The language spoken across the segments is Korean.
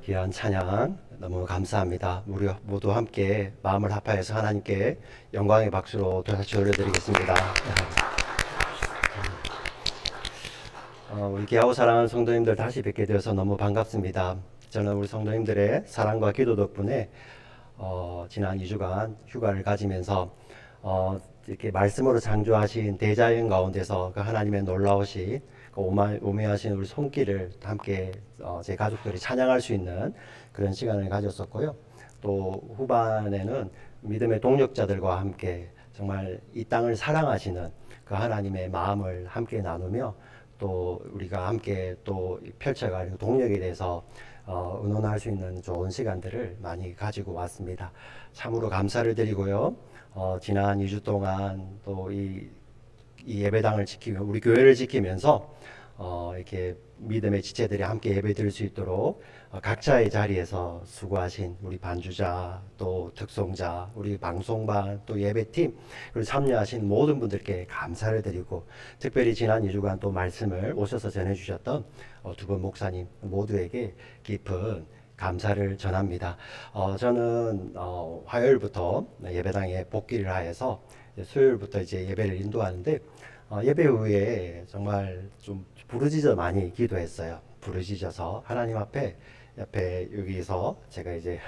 귀한 찬양 너무 감사합니다. 우리 모두 함께 마음을 합하여서 하나님께 영광의 박수로 다시 올려드리겠습니다. 우리 귀하고 사랑하는 성도님들 다시 뵙게 되어서 너무 반갑습니다. 저는 우리 성도님들의 사랑과 기도 덕분에 지난 2주간 휴가를 가지면서 이렇게 말씀으로 창조하신 대자연 가운데서 그 하나님의 놀라우신 그 오묘하신 우리 손길을 함께 제 가족들이 찬양할 수 있는 그런 시간을 가졌었고요. 또 후반에는 믿음의 동력자들과 함께 정말 이 땅을 사랑하시는 그 하나님의 마음을 함께 나누며 또 우리가 함께 또 펼쳐갈 동력에 대해서 의논할 수 있는 좋은 시간들을 많이 가지고 왔습니다. 참으로 감사를 드리고요. 지난 2주 동안 또 이 예배당을 지키며 우리 교회를 지키면서 이렇게 믿음의 지체들이 함께 예배 드릴 수 있도록 각자의 자리에서 수고하신 우리 반주자 또 특송자 우리 방송반 또 예배팀 그리고 참여하신 모든 분들께 감사를 드리고 특별히 지난 2주간 또 말씀을 오셔서 전해주셨던 두 분 목사님 모두에게 깊은 감사를 전합니다. 저는 화요일부터 예배당에 복귀를 하여서 수요일부터 이제 예배를 인도하는데 예배 후에 정말 좀 부르짖어 많이 기도했어요. 부르짖어서 하나님 앞에 여기서 제가 이제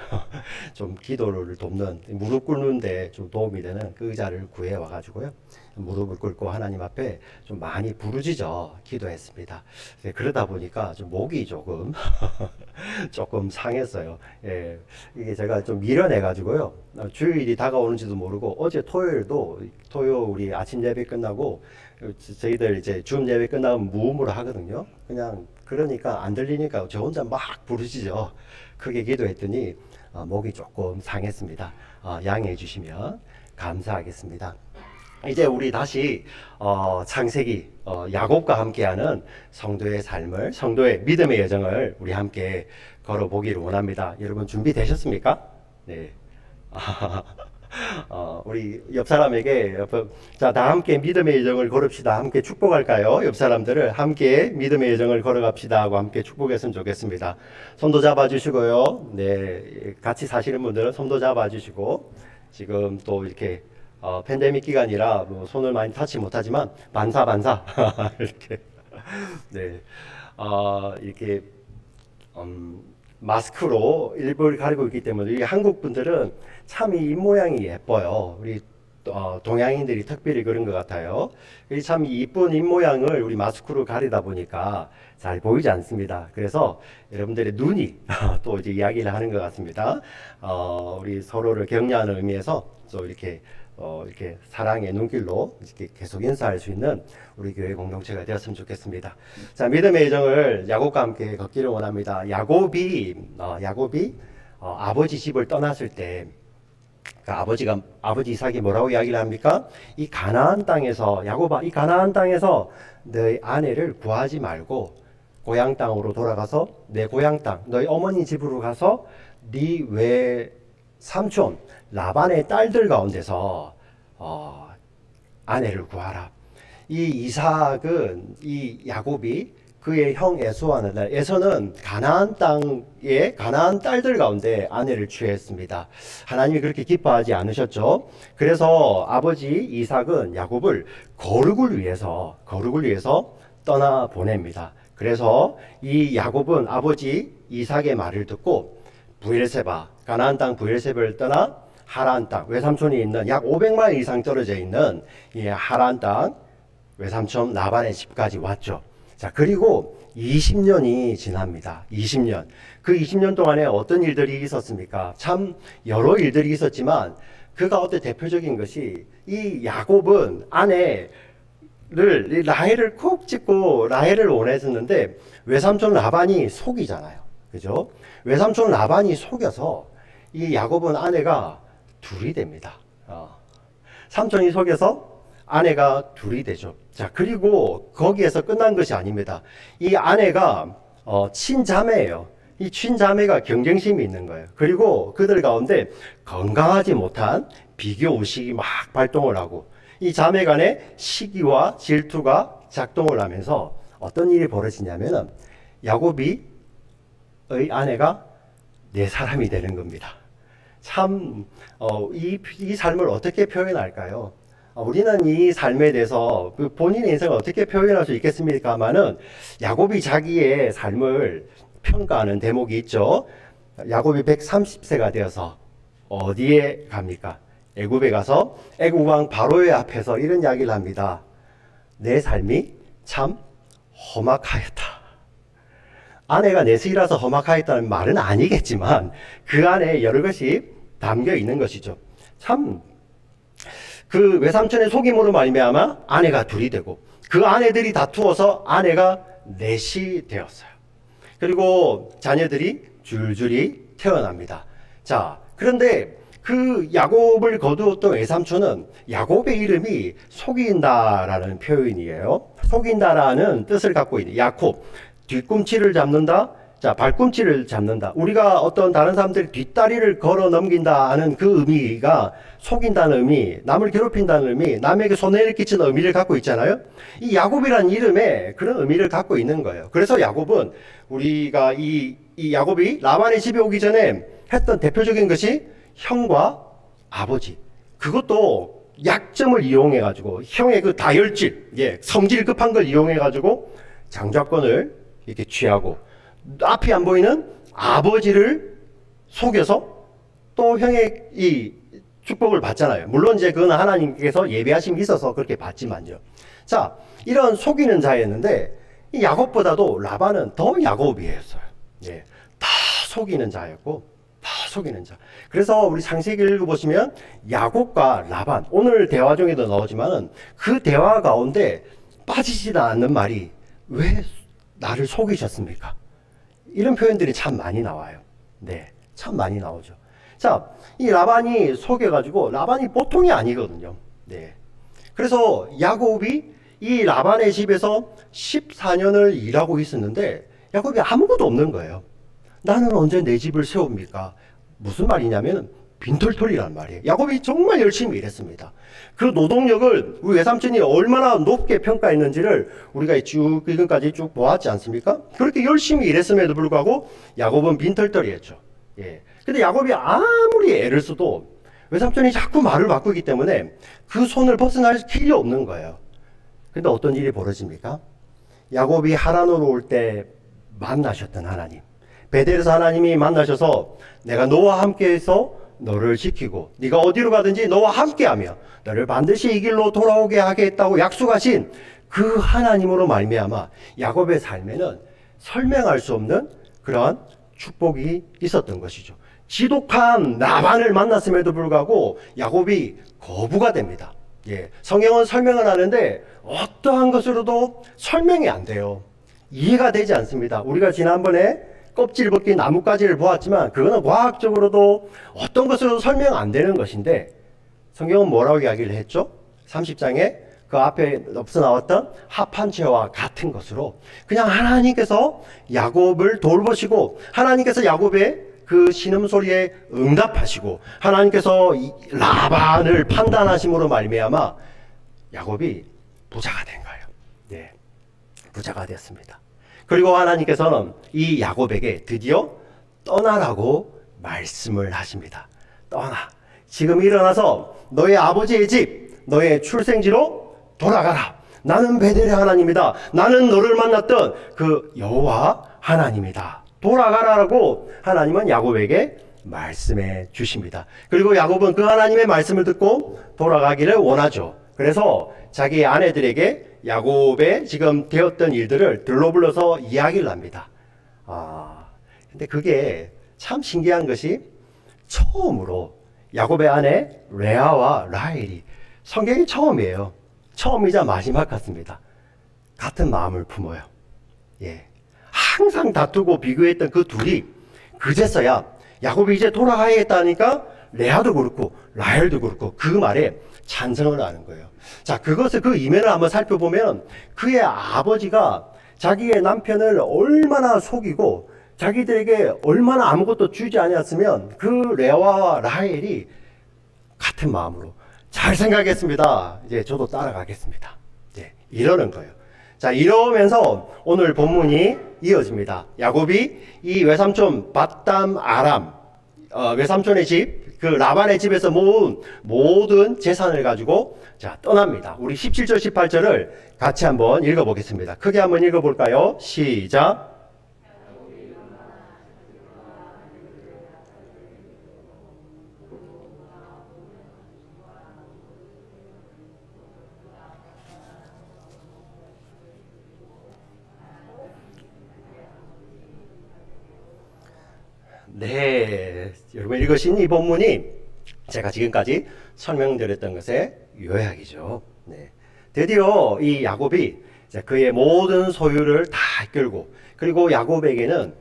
좀 기도를 돕는 무릎 꿇는데 좀 도움이 되는 그 의자를 구해 와가지고요. 무릎을 꿇고 하나님 앞에 좀 많이 부르짖어 기도했습니다. 그러다 보니까 좀 목이 조금 조금 상했어요. 예, 이게 제가 좀 미련해가지고요. 주일이 다가오는지도 모르고 어제 토요일도 토요 우리 아침 예배 끝나고 저희들 이제 줌 예배 끝나면 무음으로 하거든요. 그냥 그러니까 안 들리니까 저 혼자 막 부르짖어 크게 기도했더니 목이 조금 상했습니다. 양해해 주시면 감사하겠습니다. 이제 우리 다시 창세기 야곱과 함께하는 성도의 삶을 성도의 믿음의 여정을 우리 함께 걸어보기를 원합니다. 여러분 준비되셨습니까? 네. 우리 옆 사람에게 자, 다 함께 믿음의 여정을 걸읍시다. 함께 축복할까요? 옆 사람들을 함께 믿음의 여정을 걸어갑시다 하고 함께 축복했으면 좋겠습니다. 손도 잡아주시고요. 네, 같이 사시는 분들은 손도 잡아주시고 지금 또 이렇게 팬데믹 기간이라 뭐 손을 많이 타치 못하지만 반사 이렇게 네, 이렇게 마스크로 일부를 가리고 있기 때문에 이 한국 분들은 참 이 입모양이 예뻐요. 우리 동양인들이 특별히 그런 것 같아요. 참 이쁜 입모양을 우리 마스크로 가리다 보니까 잘 보이지 않습니다. 그래서 여러분들의 눈이 또 이제 이야기를 하는 것 같습니다. 우리 서로를 격려하는 의미에서 또 이렇게 사랑의 눈길로 이렇게 계속 인사할 수 있는 우리 교회 공동체가 되었으면 좋겠습니다. 자, 믿음의 여정을 야곱과 함께 걷기를 원합니다. 야곱이 아버지 집을 떠났을 때 그 아버지 이삭이 뭐라고 이야기를 합니까? 이 가나안 땅에서 야곱아 이 가나안 땅에서 너희 아내를 구하지 말고 고향 땅으로 돌아가서 내 고향 땅 너희 어머니 집으로 가서 네 외삼촌 라반의 딸들 가운데서 아내를 구하라. 이 이삭은 이 야곱이 그의 형 에서와는 에서는 가나안 땅의 가나안 딸들 가운데 아내를 취했습니다. 하나님이 그렇게 기뻐하지 않으셨죠. 그래서 아버지 이삭은 야곱을 거룩을 위해서 떠나 보냅니다. 그래서 이 야곱은 아버지 이삭의 말을 듣고 부엘세바 가나안 땅 부엘세바를 떠나 하란 땅 외삼촌이 있는 약 500마일 이상 떨어져 있는 이 하란 땅 외삼촌 라반의 집까지 왔죠. 자, 그리고 20년이 지납니다. 20년. 그 20년 동안에 어떤 일들이 있었습니까? 참 여러 일들이 있었지만 그 가운데 대표적인 것이 이 야곱은 아내를 라헬을 콕 찍고 라헬을 원했었는데 외삼촌 라반이 속이잖아요. 그죠? 외삼촌 라반이 속여서 이 야곱은 아내가 둘이 됩니다. 삼촌이 속여서 아내가 둘이 되죠. 자, 그리고 거기에서 끝난 것이 아닙니다. 이 아내가 친자매예요. 이 친자매가 경쟁심이 있는 거예요. 그리고 그들 가운데 건강하지 못한 비교 의식이 막 발동을 하고 이 자매 간에 시기와 질투가 작동을 하면서 어떤 일이 벌어지냐면은 야곱이 아내가 내 사람이 되는 겁니다. 참, 이 삶을 어떻게 표현할까요? 우리는 이 삶에 대해서 그 본인의 인생을 어떻게 표현할 수 있겠습니까마는 야곱이 자기의 삶을 평가하는 대목이 있죠. 야곱이 130세가 되어서 어디에 갑니까? 애굽에 가서 애굽 왕 바로의 앞에서 이런 이야기를 합니다. 내 삶이 참 험악하였다. 아내가 넷이라서 험악하였다는 말은 아니겠지만 그 안에 여러 것이 담겨 있는 것이죠. 참 그 외삼촌의 속임으로 말미암아 아내가 둘이 되고 그 아내들이 다투어서 아내가 넷이 되었어요. 그리고 자녀들이 줄줄이 태어납니다. 자, 그런데 그 야곱을 거두었던 외삼촌은 야곱의 이름이 속인다라는 표현이에요. 속인다라는 뜻을 갖고 있는 야곱, 뒤꿈치를 잡는다. 자, 발꿈치를 잡는다. 우리가 어떤 다른 사람들이 뒷다리를 걸어 넘긴다 하는 그 의미가 속인다는 의미, 남을 괴롭힌다는 의미, 남에게 손해를 끼치는 의미를 갖고 있잖아요. 이 야곱이라는 이름에 그런 의미를 갖고 있는 거예요. 그래서 야곱은 우리가 이 야곱이 라반의 집에 오기 전에 했던 대표적인 것이 형과 아버지. 그것도 약점을 이용해가지고 형의 그 다혈질, 성질 급한 걸 이용해가지고 장자권을 이렇게 취하고 앞이 안 보이는 아버지를 속여서 또 형의 이 축복을 받잖아요. 물론 이제 그건 하나님께서 예비하심이 있어서 그렇게 받지만요. 자, 이런 속이는 자였는데 이 야곱보다도 라반은 더 야곱이었어요. 예, 다 속이는 자였고 다 속이는 자. 그래서 우리 창세기 읽어보시면 야곱과 라반, 오늘 대화 중에도 나오지만은 그 대화 가운데 빠지지 않는 말이 왜 나를 속이셨습니까? 이런 표현들이 참 많이 나와요. 네, 참 많이 나오죠. 자, 이 라반이 속여가지고 라반이 보통이 아니거든요. 네, 그래서 야곱이 이 라반의 집에서 14년을 일하고 있었는데 야곱이 아무것도 없는 거예요. 나는 언제 내 집을 세웁니까? 무슨 말이냐면 빈털털이란 말이에요. 야곱이 정말 열심히 일했습니다. 그 노동력을 우리 외삼촌이 얼마나 높게 평가했는지를 우리가 쭉 지금까지 쭉 보았지 않습니까? 그렇게 열심히 일했음에도 불구하고 야곱은 빈털털이었죠. 예. 근데 야곱이 아무리 애를 써도 외삼촌이 자꾸 말을 바꾸기 때문에 그 손을 벗어날 길이 없는 거예요. 근데 어떤 일이 벌어집니까? 야곱이 하란으로 올 때 만나셨던 하나님, 베델에서 하나님이 만나셔서 내가 너와 함께해서 너를 지키고 네가 어디로 가든지 너와 함께하며 너를 반드시 이 길로 돌아오게 하겠다고 약속하신 그 하나님으로 말미암아 야곱의 삶에는 설명할 수 없는 그러한 축복이 있었던 것이죠. 지독한 라반을 만났음에도 불구하고 야곱이 거부가 됩니다. 예, 성경은 설명을 하는데 어떠한 것으로도 설명이 안 돼요. 이해가 되지 않습니다. 우리가 지난번에 껍질 벗긴 나뭇가지를 보았지만 그거는 과학적으로도 어떤 것으로도 설명 안 되는 것인데 성경은 뭐라고 이야기를 했죠? 30장에 그 앞에 앞서 나왔던 합한체와 같은 것으로 그냥 하나님께서 야곱을 돌보시고 하나님께서 야곱의 그 신음소리에 응답하시고 하나님께서 라반을 판단하심으로 말미암아 야곱이 부자가 된 거예요. 네, 부자가 되었습니다. 그리고 하나님께서는 이 야곱에게 드디어 떠나라고 말씀을 하십니다. 떠나. 지금 일어나서 너의 아버지의 집, 너의 출생지로 돌아가라. 나는 베델의 하나님이다. 나는 너를 만났던 그 여호와 하나님이다. 돌아가라라고 하나님은 야곱에게 말씀해 주십니다. 그리고 야곱은 그 하나님의 말씀을 듣고 돌아가기를 원하죠. 그래서 자기 아내들에게 야곱의 지금 되었던 일들을 들러불러서 이야기를 합니다. 근데 그게 참 신기한 것이 처음으로 야곱의 아내 레아와 라헬이 성경이 처음이에요. 처음이자 마지막 같습니다. 같은 마음을 품어요. 예. 항상 다투고 비교했던 그 둘이 그제서야 야곱이 이제 돌아가야겠다니까 레아도 그렇고 라헬도 그렇고 그 말에 찬성을 하는 거예요. 자, 그것을 그 이면을 한번 살펴보면 그의 아버지가 자기의 남편을 얼마나 속이고 자기들에게 얼마나 아무것도 주지 않았으면 그 레아와 라헬이 같은 마음으로 잘 생각했습니다. 이제 저도 따라가겠습니다. 네, 이러는 거예요. 자, 이러면서 오늘 본문이 이어집니다. 야곱이 이 외삼촌 밧담 아람, 외삼촌의 집, 그 라반의 집에서 모은 모든 재산을 가지고 자, 떠납니다. 우리 17절, 18절을 같이 한번 읽어보겠습니다. 크게 한번 읽어볼까요? 시작. 네, 여러분 읽으신 이 본문이 제가 지금까지 설명드렸던 것의 요약이죠. 네. 드디어 이 야곱이 그의 모든 소유를 다 끌고, 그리고 야곱에게는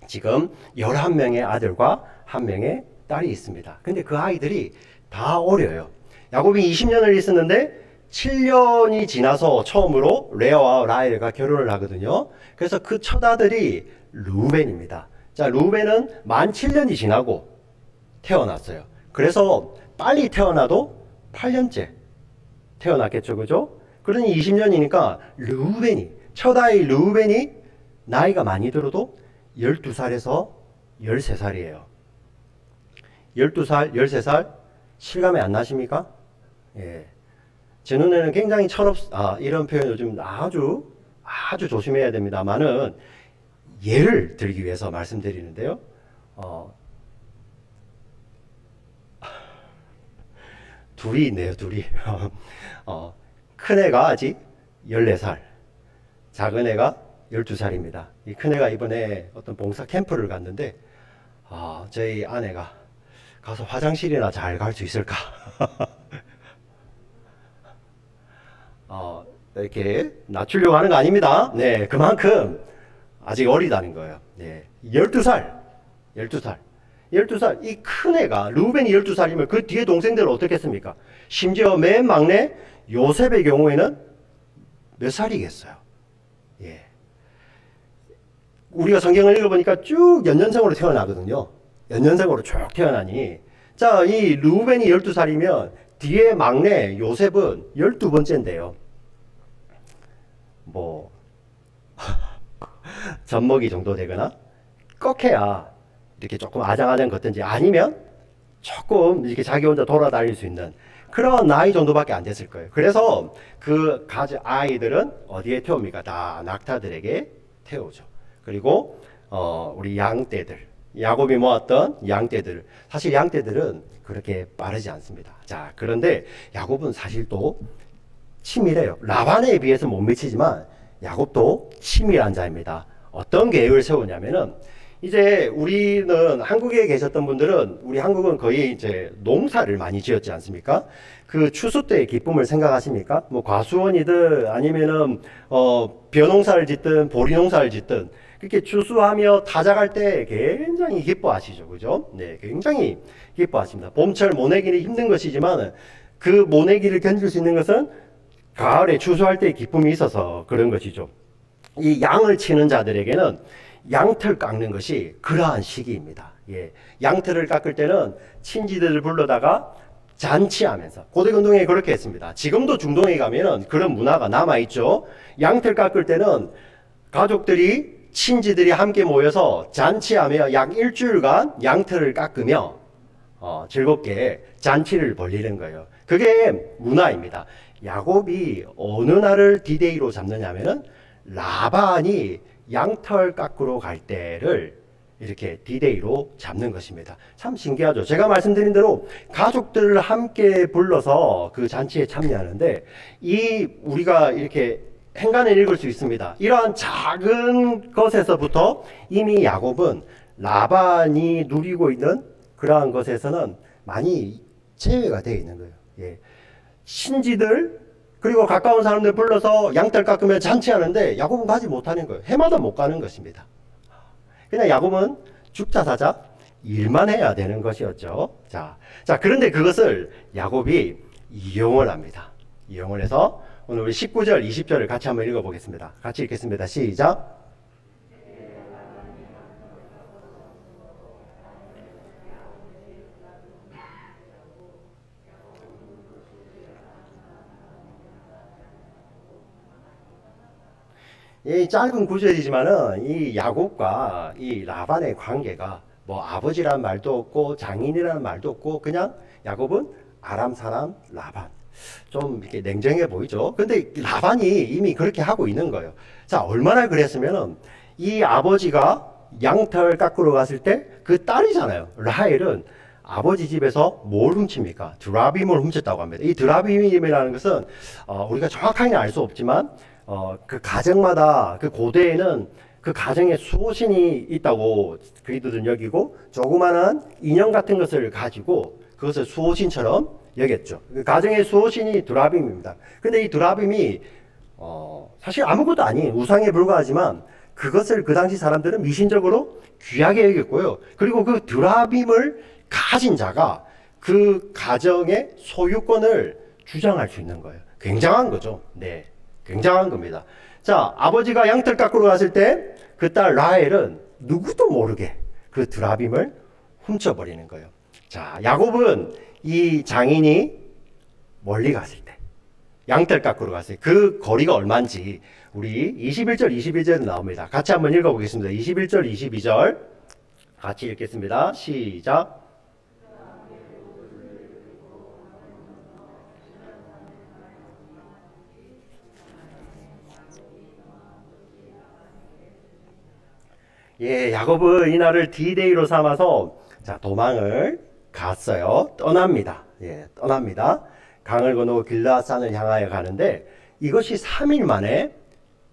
지금 11명의 아들과 1명의 딸이 있습니다. 근데 그 아이들이 다 어려요. 야곱이 20년을 있었는데 7년이 지나서 처음으로 레아와 라헬과 결혼을 하거든요. 그래서 그 첫 아들이 루벤입니다. 자, 루벤은 만 7년이 지나고 태어났어요. 그래서 빨리 태어나도 8년째 태어났겠죠, 그죠? 그러니 20년이니까 첫 아이 루벤이 나이가 많이 들어도 12살에서 13살이에요. 12살, 13살 실감이 안 나십니까? 예. 제 눈에는 굉장히 이런 표현 요즘 아주 조심해야 됩니다만은 예를 들기 위해서 말씀드리는데요. 둘이 있네요, 둘이. 큰 애가 아직 14살, 작은 애가 12살입니다. 이 큰 애가 이번에 어떤 봉사 캠프를 갔는데, 저희 아내가 가서 화장실이나 잘 갈 수 있을까? 이렇게 낮추려고 하는 거 아닙니다. 네, 그만큼 아직 어리다는 거예요. 네, 12살, 12살. 12살, 이 큰 애가, 루벤이 12살이면 그 뒤에 동생들은 어떻겠습니까? 심지어 맨 막내 요셉의 경우에는 몇 살이겠어요? 예. 우리가 성경을 읽어보니까 쭉 연년생으로 태어나거든요. 연년생으로 쭉 태어나니. 자, 이 루벤이 12살이면 뒤에 막내 요셉은 12번째인데요. 뭐, 젖먹이 정도 되거나, 꺽해야 이렇게 조금 아장아장 걷든지 아니면 조금 이렇게 자기 혼자 돌아다닐 수 있는 그런 나이 정도밖에 안 됐을 거예요. 그래서 그 아이들은 어디에 태웁니까? 다 낙타들에게 태우죠. 그리고 우리 양떼들, 야곱이 모았던 양떼들, 사실 양떼들은 그렇게 빠르지 않습니다. 자, 그런데 야곱은 사실 또 치밀해요. 라반에 비해서 못 미치지만 야곱도 치밀한 자입니다. 어떤 계획을 세우냐면은 이제 우리는 한국에 계셨던 분들은 우리 한국은 거의 이제 농사를 많이 지었지 않습니까? 그 추수 때의 기쁨을 생각하십니까? 뭐 과수원이든 아니면은 벼농사를 짓든 보리농사를 짓든 그렇게 추수하며 타작할 때 굉장히 기뻐하시죠, 그죠? 네, 굉장히 기뻐하십니다. 봄철 모내기는 힘든 것이지만 그 모내기를 견딜 수 있는 것은 가을에 추수할 때의 기쁨이 있어서 그런 것이죠. 이 양을 치는 자들에게는 양털 깎는 것이 그러한 시기입니다. 예. 양털을 깎을 때는 친지들을 불러다가 잔치하면서 고대근동에 그렇게 했습니다. 지금도 중동에 가면은 그런 문화가 남아있죠. 양털 깎을 때는 가족들이 친지들이 함께 모여서 잔치하며 약 일주일간 양털을 깎으며 즐겁게 잔치를 벌리는 거예요. 그게 문화입니다. 야곱이 어느 날을 디데이로 잡느냐면은 라반이 양털 깎으러 갈 때를 이렇게 디데이로 잡는 것입니다. 참 신기하죠. 제가 말씀드린 대로 가족들을 함께 불러서 그 잔치에 참여하는데 우리가 이렇게 행간을 읽을 수 있습니다. 이러한 작은 것에서부터 이미 야곱은 라반이 누리고 있는 그러한 것에서는 많이 제외가 되어 있는 거예요. 예. 신지들 그리고 가까운 사람들 불러서 양털 깎으며 잔치하는데 야곱은 가지 못하는 거예요. 해마다 못 가는 것입니다. 그냥 야곱은 죽자 사자 일만 해야 되는 것이었죠. 자, 그런데 그것을 야곱이 이용을 합니다. 이용을 해서 오늘 우리 19절, 20절을 같이 한번 읽어보겠습니다. 같이 읽겠습니다. 시작. 이 짧은 구절이지만은 이 야곱과 이 라반의 관계가 뭐 아버지라는 말도 없고 장인이라는 말도 없고 그냥 야곱은 아람 사람 라반. 좀 이렇게 냉정해 보이죠. 근데 라반이 이미 그렇게 하고 있는 거예요. 자, 얼마나 그랬으면은 이 아버지가 양털 깎으러 갔을 때 그 딸이잖아요. 라헬은 아버지 집에서 뭘 훔칩니까? 드라빔을 훔쳤다고 합니다. 이 드라빔이라는 것은 우리가 정확하게는 알 수 없지만 그 가정마다 그 고대에는 그 가정에 수호신이 있다고 그리들은 여기고 조그마한 인형 같은 것을 가지고 그것을 수호신처럼 여겼죠. 그 가정의 수호신이 드라빔입니다. 근데 이 드라빔이 사실 아무것도 아닌 우상에 불과하지만 그것을 그 당시 사람들은 미신적으로 귀하게 여겼고요. 그리고 그 드라빔을 가진 자가 그 가정의 소유권을 주장할 수 있는 거예요. 굉장한 거죠. 네. 굉장한 겁니다. 자, 아버지가 양털 깎으러 갔을 때 그 딸 라헬은 누구도 모르게 그 드라빔을 훔쳐버리는 거예요. 자, 야곱은 이 장인이 멀리 갔을 때 양털 깎으러 갔어요. 그 거리가 얼마인지 우리 21절 22절에 나옵니다. 같이 한번 읽어보겠습니다. 21절 22절 같이 읽겠습니다. 시작. 예, 야곱은 이날을 D-Day로 삼아서 자, 도망을 갔어요. 떠납니다. 예, 떠납니다. 강을 건너 길라산을 향하여 가는데 이것이 3일 만에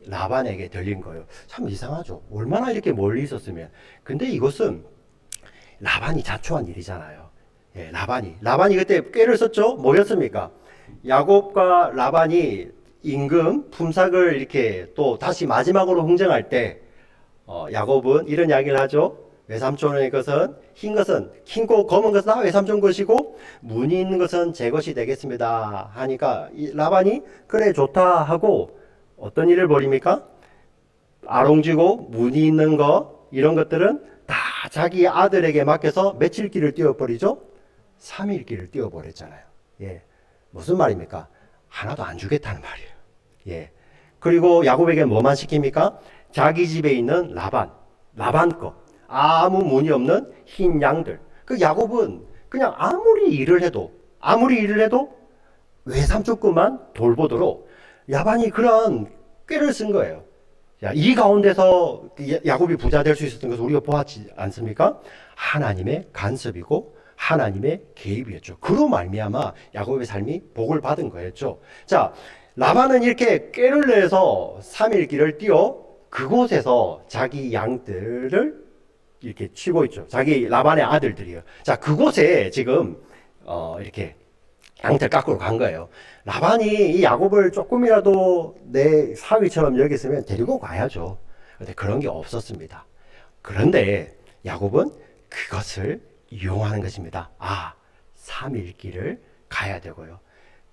라반에게 들린 거예요. 참 이상하죠. 얼마나 이렇게 멀리 있었으면. 근데 이것은 라반이 자초한 일이잖아요. 예, 라반이 그때 꾀를 썼죠. 뭐였습니까? 야곱과 라반이 임금 품삯을 이렇게 또 다시 마지막으로 흥정할 때 야곱은 이런 이야기를 하죠. 외삼촌의 것은 흰 것은 흰고 검은 것은 다 외삼촌 것이고 무늬 있는 것은 제 것이 되겠습니다. 하니까 이 라반이 그래 좋다 하고 어떤 일을 벌입니까? 아롱지고 무늬 있는 거 이런 것들은 다 자기 아들에게 맡겨서 며칠 길을 띄워버리죠? 3일 길을 띄워버렸잖아요. 예. 무슨 말입니까? 하나도 안 주겠다는 말이에요. 예. 그리고 야곱에게 뭐만 시킵니까? 자기 집에 있는 라반 거. 아무 무늬 없는 흰 양들. 그 야곱은 그냥 아무리 일을 해도 외삼촌 것만 돌보도록 야반이 그런 꾀를 쓴 거예요. 야, 이 가운데서 야곱이 부자 될 수 있었던 것을 우리가 보았지 않습니까? 하나님의 간섭이고 하나님의 개입이었죠. 그로 말미암아 야곱의 삶이 복을 받은 거였죠. 자, 라반은 이렇게 꾀를 내서 3일 길을 띄어 그곳에서 자기 양들을 이렇게 치고 있죠. 자기 라반의 아들들이요. 자, 그곳에 지금 이렇게 양털 깎으러 간 거예요. 라반이 이 야곱을 조금이라도 내 사위처럼 여겼으면 데리고 가야죠. 근데 그런 게 없었습니다. 그런데 야곱은 그것을 이용하는 것입니다. 3일 길을 가야 되고요.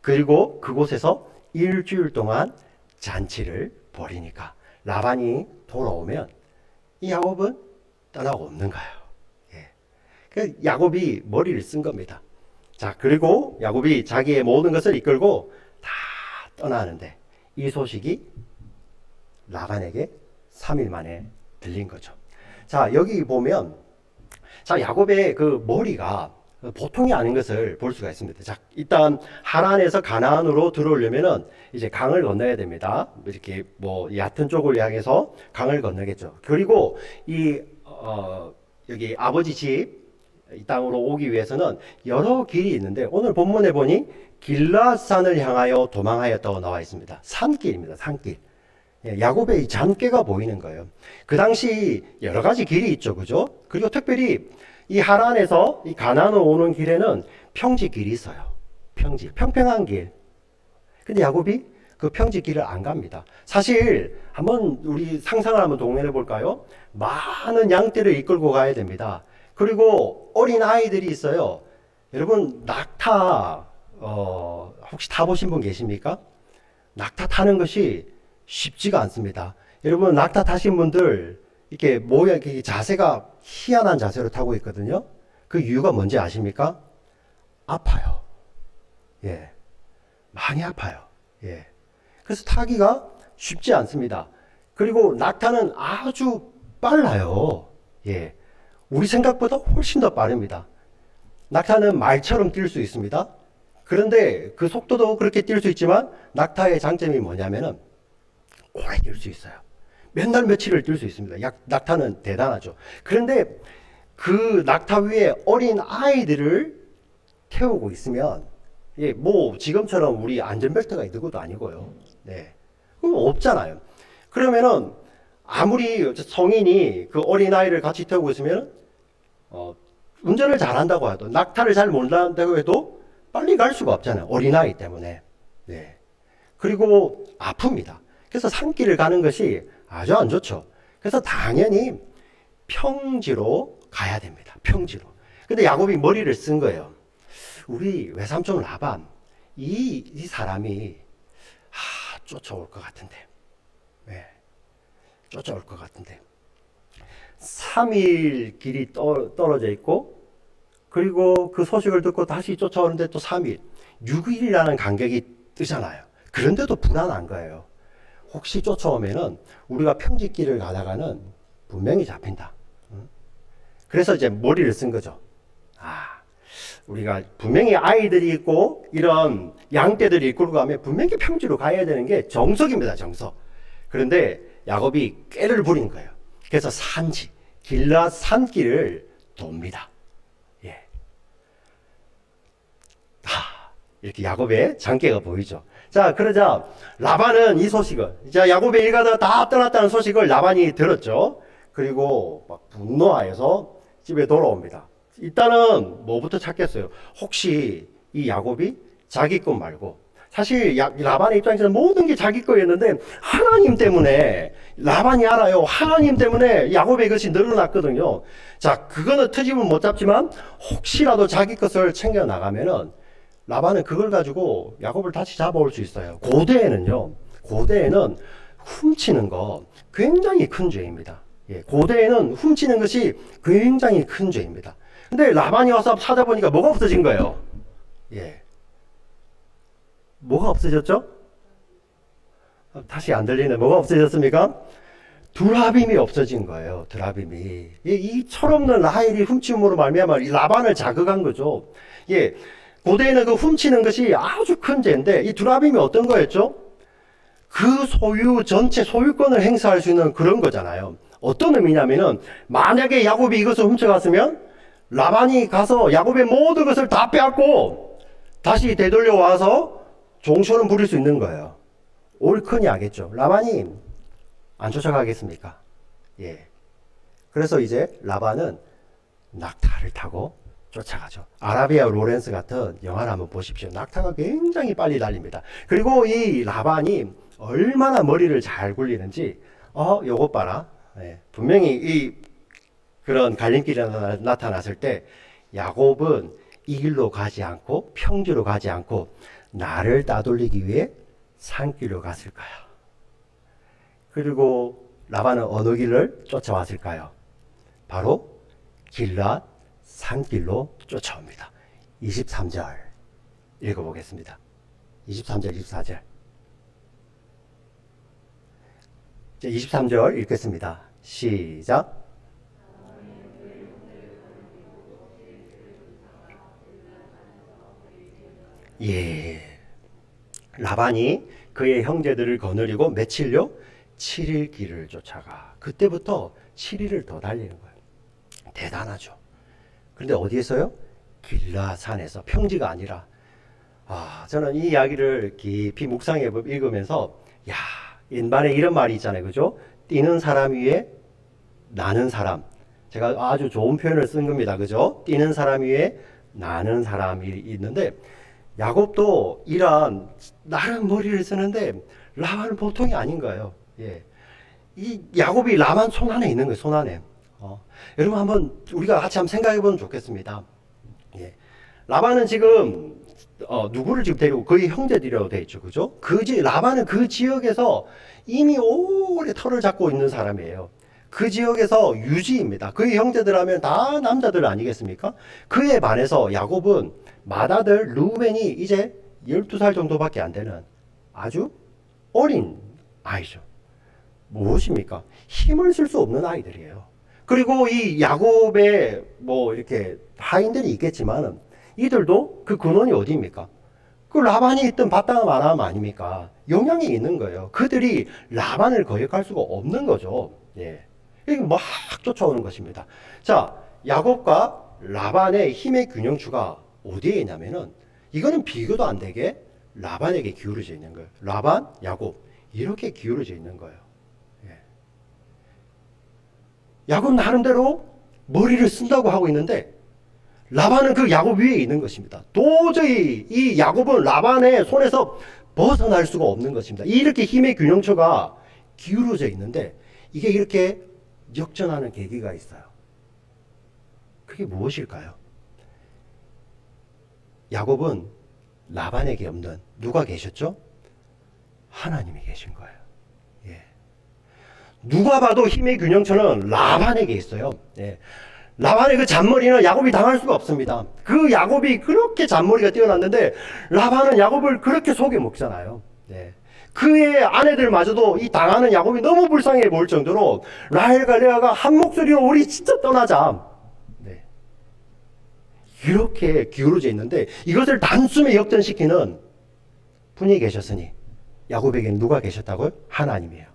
그리고 그곳에서 일주일 동안 잔치를 벌이니까 라반이 돌아오면 이 야곱은 떠나고 없는가요? 예. 그 야곱이 머리를 쓴 겁니다. 자, 그리고 야곱이 자기의 모든 것을 이끌고 다 떠나는데 이 소식이 라반에게 3일 만에 들린 거죠. 자, 여기 보면 자, 야곱의 그 머리가 보통이 아닌 것을 볼 수가 있습니다. 자, 일단 하란에서 가나안으로 들어오려면은 이제 강을 건너야 됩니다. 이렇게 뭐 얕은 쪽을 향해서 강을 건너겠죠. 그리고 여기 아버지 집 이 땅으로 오기 위해서는 여러 길이 있는데 오늘 본문에 보니 길라산을 향하여 도망하였다고 나와 있습니다. 산길입니다. 산길. 예, 야곱의 이 잔꾀가 보이는 거예요. 그 당시 여러 가지 길이 있죠. 그죠? 그리고 특별히 이 하란에서 이 가나안으로 오는 길에는 평지 길이 있어요. 평평한 길. 근데 야곱이 그 평지 길을 안 갑니다. 사실 한번 우리 상상을 한번 동원해 볼까요? 많은 양떼를 이끌고 가야 됩니다. 그리고 어린 아이들이 있어요. 여러분 낙타 혹시 타보신 분 계십니까? 낙타 타는 것이 쉽지가 않습니다. 여러분 낙타 타신 분들 이렇게 모양 자세가 희한한 자세로 타고 있거든요. 그 이유가 뭔지 아십니까? 아파요. 예, 많이 아파요. 예, 그래서 타기가 쉽지 않습니다. 그리고 낙타는 아주 빨라요. 예. 우리 생각보다 훨씬 더 빠릅니다. 낙타는 말처럼 뛸 수 있습니다. 그런데 그 속도도 그렇게 뛸 수 있지만 낙타의 장점이 뭐냐면은 오래 뛸 수 있어요. 몇 날 며칠을 뛸 수 있습니다. 낙타는 대단하죠. 그런데 그 낙타 위에 어린 아이들을 태우고 있으면 예, 뭐 지금처럼 우리 안전벨트가 있는 것도 아니고요. 네. 그럼 없잖아요. 그러면은 아무리 성인이 그 어린 아이를 같이 태우고 있으면 운전을 잘한다고 해도 낙타를 잘 몰란다고 해도 빨리 갈 수가 없잖아요. 어린 아이 때문에. 네. 그리고 아픕니다. 그래서 산길을 가는 것이 아주 안 좋죠. 그래서 당연히 평지로 가야 됩니다. 평지로. 근데 야곱이 머리를 쓴 거예요. 우리 외삼촌 라반 이 사람이 쫓아올 것 같은데. 네. 쫓아올 것 같은데 3일 길이 떨어져 있고 그리고 그 소식을 듣고 다시 쫓아오는데 또 3일 6일이라는 간격이 뜨잖아요. 그런데도 불안한 거예요. 혹시 쫓아오면은 우리가 평지길을 가다가는 분명히 잡힌다. 그래서 이제 머리를 쓴 거죠. 우리가 분명히 아이들이 있고 이런 양떼들이 이끌고 가면 분명히 평지로 가야 되는 게 정석입니다. 정석. 그런데 야곱이 꾀를 부린 거예요. 그래서 산지 길라 산길을 돕니다. 예. 이렇게 야곱의 장깨가 보이죠. 자, 그러자 라반은 이 소식을, 자, 야곱의 일가가 다 떠났다는 소식을 라반이 들었죠. 그리고 막 분노하여서 집에 돌아옵니다. 일단은 뭐부터 찾겠어요? 혹시 이 야곱이 자기 것 말고, 사실 라반의 입장에서는 모든 게 자기 거였는데 하나님 때문에, 라반이 알아요. 하나님 때문에 야곱의 것이 늘어났거든요. 자, 그거는 트집은 못 잡지만 혹시라도 자기 것을 챙겨 나가면은 라반은 그걸 가지고 야곱을 다시 잡아올 수 있어요. 고대에는 훔치는 거 굉장히 큰 죄입니다. 예, 고대에는 훔치는 것이 굉장히 큰 죄입니다. 근데 라반이 와서 찾아보니까 뭐가 없어진 거예요? 예. 뭐가 없어졌죠? 다시 안 들리네. 뭐가 없어졌습니까? 두라빔이 없어진 거예요. 두라빔이. 이 철없는 라헬이 훔침으로 말미암아 라반을 자극한 거죠. 예. 고대에는 그 훔치는 것이 아주 큰 죄인데 이 두라빔이 어떤 거였죠? 그 소유 전체 소유권을 행사할 수 있는 그런 거잖아요. 어떤 의미냐면은 만약에 야곱이 이것을 훔쳐갔으면 라반이 가서 야곱의 모든 것을 다 빼앗고 다시 되돌려 와서 종처럼 부릴 수 있는 거예요. 옳거니 하겠죠. 라반이 안 쫓아가겠습니까? 예. 그래서 이제 라반은 낙타를 타고 쫓아가죠. 아라비아 로렌스 같은 영화를 한번 보십시오. 낙타가 굉장히 빨리 달립니다. 그리고 이 라반이 얼마나 머리를 잘 굴리는지, 요것 봐라. 예. 분명히 이 그런 갈림길이 나타났을 때 야곱은 이 길로 가지 않고 평지로 가지 않고 나를 따돌리기 위해 산길로 갔을까요? 그리고 라반은 어느 길을 쫓아왔을까요? 바로 길랏 산길로 쫓아옵니다. 23절 읽어보겠습니다. 23절, 24절. 23절 읽겠습니다. 시작. 예. 라반이 그의 형제들을 거느리고 며칠요? 7일 길을 쫓아가. 그때부터 7일을 더 달리는 거예요. 대단하죠. 그런데 어디에서요? 길라산에서. 평지가 아니라. 저는 이 이야기를 깊이 묵상해 읽으면서 옛말에 이런 말이 있잖아요. 그죠? 뛰는 사람 위에 나는 사람. 제가 아주 좋은 표현을 쓴 겁니다. 그죠? 뛰는 사람 위에 나는 사람이 있는데 야곱도 이러한 나름 머리를 쓰는데 라반은 보통이 아닌 거예요. 예. 이 야곱이 라반 손 안에 있는 거예요. 손 안에. 여러분 한번 우리가 같이 한번 생각해 보면 좋겠습니다. 예. 라반은 지금 누구를 지금 데리고 그의 형제들이라고 돼 있죠. 그죠? 라반은 그 지역에서 이미 오래 털을 잡고 있는 사람이에요. 그 지역에서 유지입니다. 그의 형제들 하면 다 남자들 아니겠습니까? 그에 반해서 야곱은 맏아들 루벤이 이제 12살 정도밖에 안 되는 아주 어린 아이죠. 무엇입니까? 힘을 쓸 수 없는 아이들이에요. 그리고 이 야곱의 뭐 이렇게 하인들이 있겠지만은 이들도 그 근원이 어디입니까? 그 라반이 있던 바탕 아람 아닙니까? 영향이 있는 거예요. 그들이 라반을 거역할 수가 없는 거죠. 예. 이게 막 쫓아오는 것입니다. 자, 야곱과 라반의 힘의 균형추가 어디에 있냐면은 이거는 비교도 안 되게 라반에게 기울어져 있는 거예요. 라반, 야곱 이렇게 기울어져 있는 거예요. 예. 야곱 나름대로 머리를 쓴다고 하고 있는데 라반은 그 야곱 위에 있는 것입니다. 도저히 이 야곱은 라반의 손에서 벗어날 수가 없는 것입니다. 이렇게 힘의 균형처가 기울어져 있는데 이게 이렇게 역전하는 계기가 있어요. 그게 무엇일까요? 야곱은 라반에게 없는 누가 계셨죠? 하나님이 계신 거예요. 예. 누가 봐도 힘의 균형처는 라반에게 있어요. 예. 라반의 그 잔머리는 야곱이 당할 수가 없습니다. 그 야곱이 그렇게 잔머리가 뛰어났는데 라반은 야곱을 그렇게 속여 먹잖아요. 네. 그의 아내들마저도 이 당하는 야곱이 너무 불쌍해 보일 정도로 라헬과 레아가 한 목소리로 우리 진짜 떠나자. 네. 이렇게 기울어져 있는데 이것을 단숨에 역전시키는 분이 계셨으니 야곱에게는 누가 계셨다고요? 하나님이에요.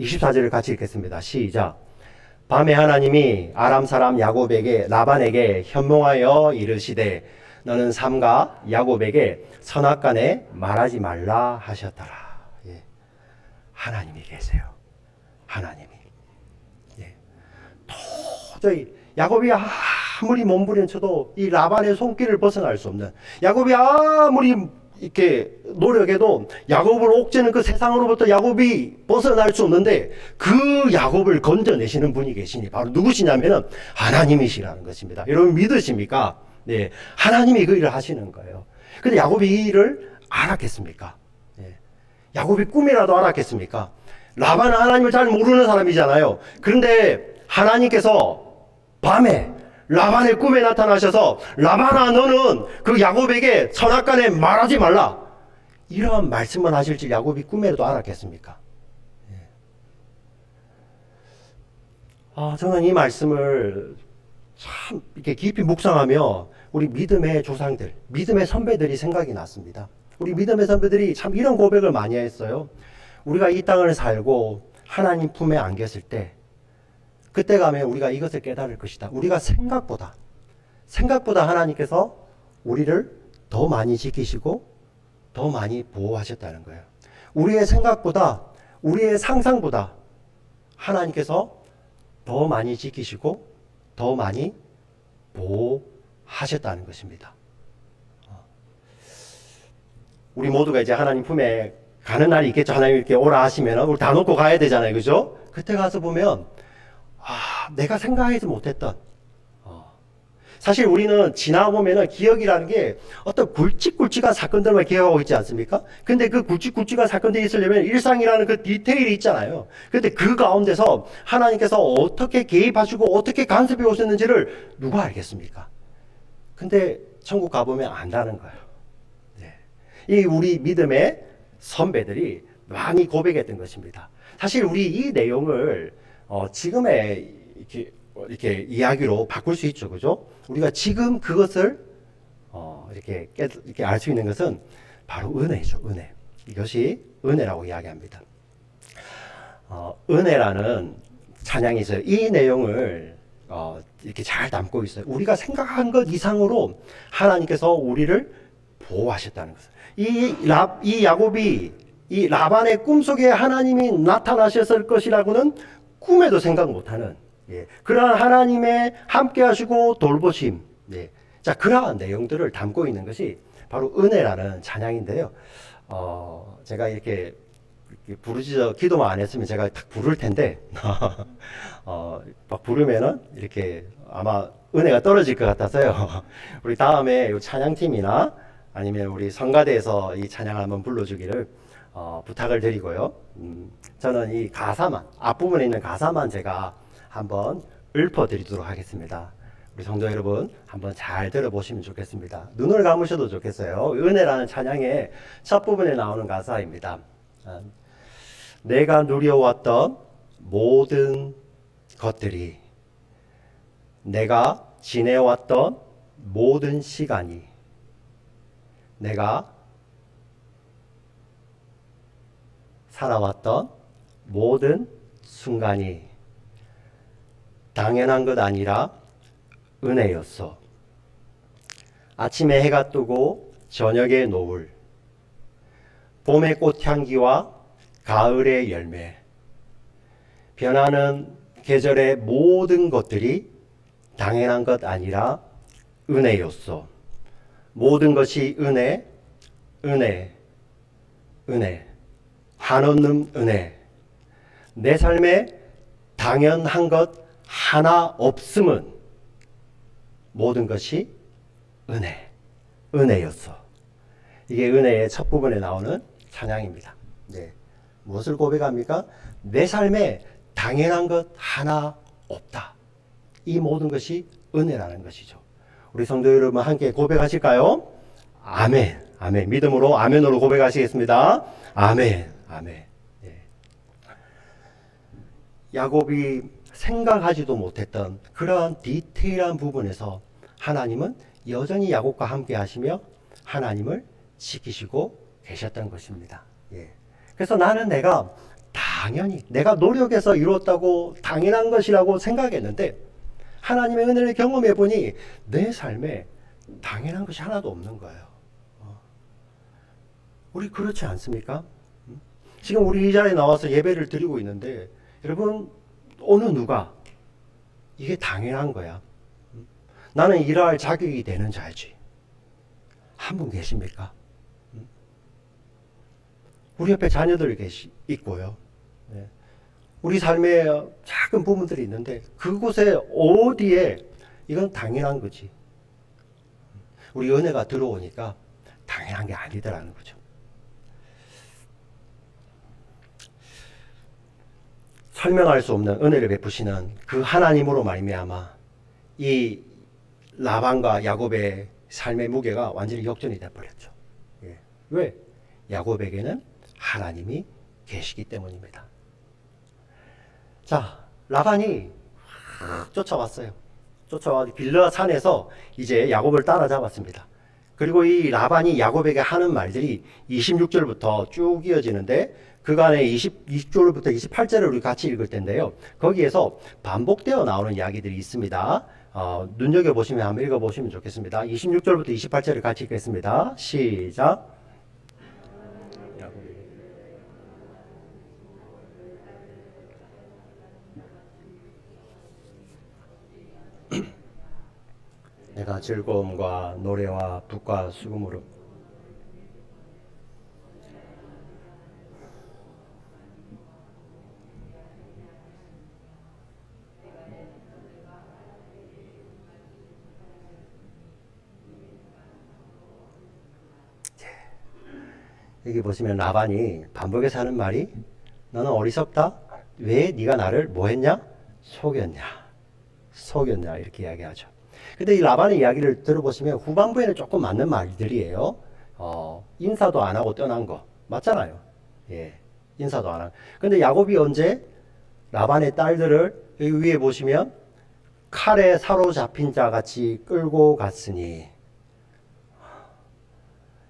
24절을 같이 읽겠습니다. 시작. 밤에 하나님이 아람 사람 야곱에게 라반에게 현몽하여 이르시되 너는 삼가 야곱에게 선악간에 말하지 말라 하셨더라. 예. 하나님이 계세요. 하나님이. 예. 도저히 야곱이 아무리 몸부림쳐도 이 라반의 손길을 벗어날 수 없는, 야곱이 아무리 이렇게 노력해도 야곱을 옥죄는 그 세상으로부터 야곱이 벗어날 수 없는데 그 야곱을 건져내시는 분이 계시니 바로 누구시냐면은 하나님이시라는 것입니다. 여러분 믿으십니까? 네, 하나님이 그 일을 하시는 거예요. 근데 야곱이 이 일을 알았겠습니까? 네. 야곱이 꿈이라도 알았겠습니까? 라반은 하나님을 잘 모르는 사람이잖아요. 그런데 하나님께서 밤에 라반의 꿈에 나타나셔서 라반아 너는 그 야곱에게 선악간에 말하지 말라 이런 말씀만 하실 줄 야곱이 꿈에도 알았겠습니까? 저는 이 말씀을 참 이렇게 깊이 묵상하며 우리 믿음의 조상들, 믿음의 선배들이 생각이 났습니다. 우리 믿음의 선배들이 참 이런 고백을 많이 했어요. 우리가 이 땅을 살고 하나님 품에 안겼을 때 그때 가면 우리가 이것을 깨달을 것이다. 우리가 생각보다 하나님께서 우리를 더 많이 지키시고 더 많이 보호하셨다는 거예요. 우리의 생각보다, 우리의 상상보다 하나님께서 더 많이 지키시고 더 많이 보호하셨다는 것입니다. 우리 모두가 이제 하나님 품에 가는 날이 있겠죠. 하나님 이렇게 오라 하시면 우리 다 놓고 가야 되잖아요. 그죠? 그때 가서 보면 내가 생각하지 못했던 사실 우리는 지나보면은 기억이라는 게 어떤 굵직굵직한 사건들만 기억하고 있지 않습니까? 근데 그 굵직굵직한 사건들이 있으려면 일상이라는 그 디테일이 있잖아요. 근데 그 가운데서 하나님께서 어떻게 개입하시고 어떻게 간섭해 오셨는지를 누가 알겠습니까? 근데 천국 가보면 안다는 거예요. 네. 이 우리 믿음의 선배들이 많이 고백했던 것입니다. 사실 우리 이 내용을 지금의 이렇게 이야기로 바꿀 수 있죠, 그죠? 우리가 지금 그것을 이렇게 알 수 있는 것은 바로 은혜죠, 은혜. 이것이 은혜라고 이야기합니다. 은혜라는 찬양이 있어요. 이 내용을 이렇게 잘 담고 있어요. 우리가 생각한 것 이상으로 하나님께서 우리를 보호하셨다는 것을. 이 야곱이 이 라반의 꿈속에 하나님이 나타나셨을 것이라고는 꿈에도 생각 못하는 그러한 하나님의 함께 하시고 돌보심, 자, 그러한 내용들을 담고 있는 것이 바로 은혜라는 찬양인데요. 제가 이렇게 부르짖어 기도만 안 했으면 제가 딱 부를 텐데, 막 부르면은 이렇게 아마 은혜가 떨어질 것 같아서요. 우리 다음에 이 찬양팀이나 아니면 우리 성가대에서 이 찬양을 한번 불러주기를 부탁을 드리고요. 저는 이 가사만, 앞부분에 있는 가사만 제가 한번 읊어드리도록 하겠습니다. 우리 성도 여러분 한번 잘 들어보시면 좋겠습니다. 눈을 감으셔도 좋겠어요. 은혜라는 찬양의 첫 부분에 나오는 가사입니다. 내가 누려왔던 모든 것들이, 내가 지내왔던 모든 시간이, 내가 살아왔던 모든 순간이 당연한 것 아니라 은혜였어. 아침에 해가 뜨고 저녁에 노을, 봄의 꽃향기와 가을의 열매, 변하는 계절의 모든 것들이 당연한 것 아니라 은혜였어. 모든 것이 은혜, 은혜, 은혜, 한없는 은혜. 내 삶에 당연한 것 하나 없음은 모든 것이 은혜, 은혜였어. 이게 은혜의 첫 부분에 나오는 찬양입니다. 네. 무엇을 고백합니까? 내 삶에 당연한 것 하나 없다. 이 모든 것이 은혜라는 것이죠. 우리 성도 여러분 함께 고백하실까요? 아멘, 아멘. 믿음으로 아멘으로 고백하시겠습니다. 아멘, 아멘. 네. 야곱이 생각하지도 못했던 그러한 디테일한 부분에서 하나님은 여전히 야곱과 함께 하시며 하나님을 지키시고 계셨던 것입니다. 예. 그래서 나는 내가 당연히 내가 노력해서 이뤘다고 당연한 것이라고 생각했는데 하나님의 은혜를 경험해 보니 내 삶에 당연한 것이 하나도 없는 거예요. 우리 그렇지 않습니까? 지금 우리 이 자리에 나와서 예배를 드리고 있는데 여러분 어느 누가 이게 당연한 거야. 나는 일할 자격이 되는 자이지. 한 분 계십니까? 우리 옆에 자녀들 있고요. 네. 우리 삶에 작은 부분들이 있는데 그곳에 어디에 이건 당연한 거지. 우리 은혜가 들어오니까 당연한 게 아니더라는 거죠. 설명할 수 없는 은혜를 베푸시는 그 하나님으로 말미암아 이 라반과 야곱의 삶의 무게가 완전히 역전이 되어버렸죠. 예. 왜? 야곱에게는 하나님이 계시기 때문입니다. 자, 라반이 쫓아왔어요. 쫓아와 길르앗 산에서 이제 야곱을 따라잡았습니다. 그리고 이 라반이 야곱에게 하는 말들이 26절부터 쭉 이어지는데 그간의 20절부터 28절을 우리 같이 읽을 텐데요. 거기에서 반복되어 나오는 이야기들이 있습니다. 눈여겨보시면 한번 읽어보시면 좋겠습니다. 26절부터 28절을 같이 읽겠습니다. 시작. 내가 즐거움과 노래와 붓과 수금으로 여기 보시면 라반이 반복해서 하는 말이 너는 어리석다. 왜 네가 나를 뭐 했냐? 속였냐? 속였냐? 이렇게 이야기하죠. 근데 이 라반의 이야기를 들어보시면 후반부에는 조금 맞는 말들이에요. 인사도 안 하고 떠난 거 맞잖아요. 예, 인사도 안 하고. 근데 야곱이 언제 라반의 딸들을 여기 위에 보시면 칼에 사로잡힌 자 같이 끌고 갔으니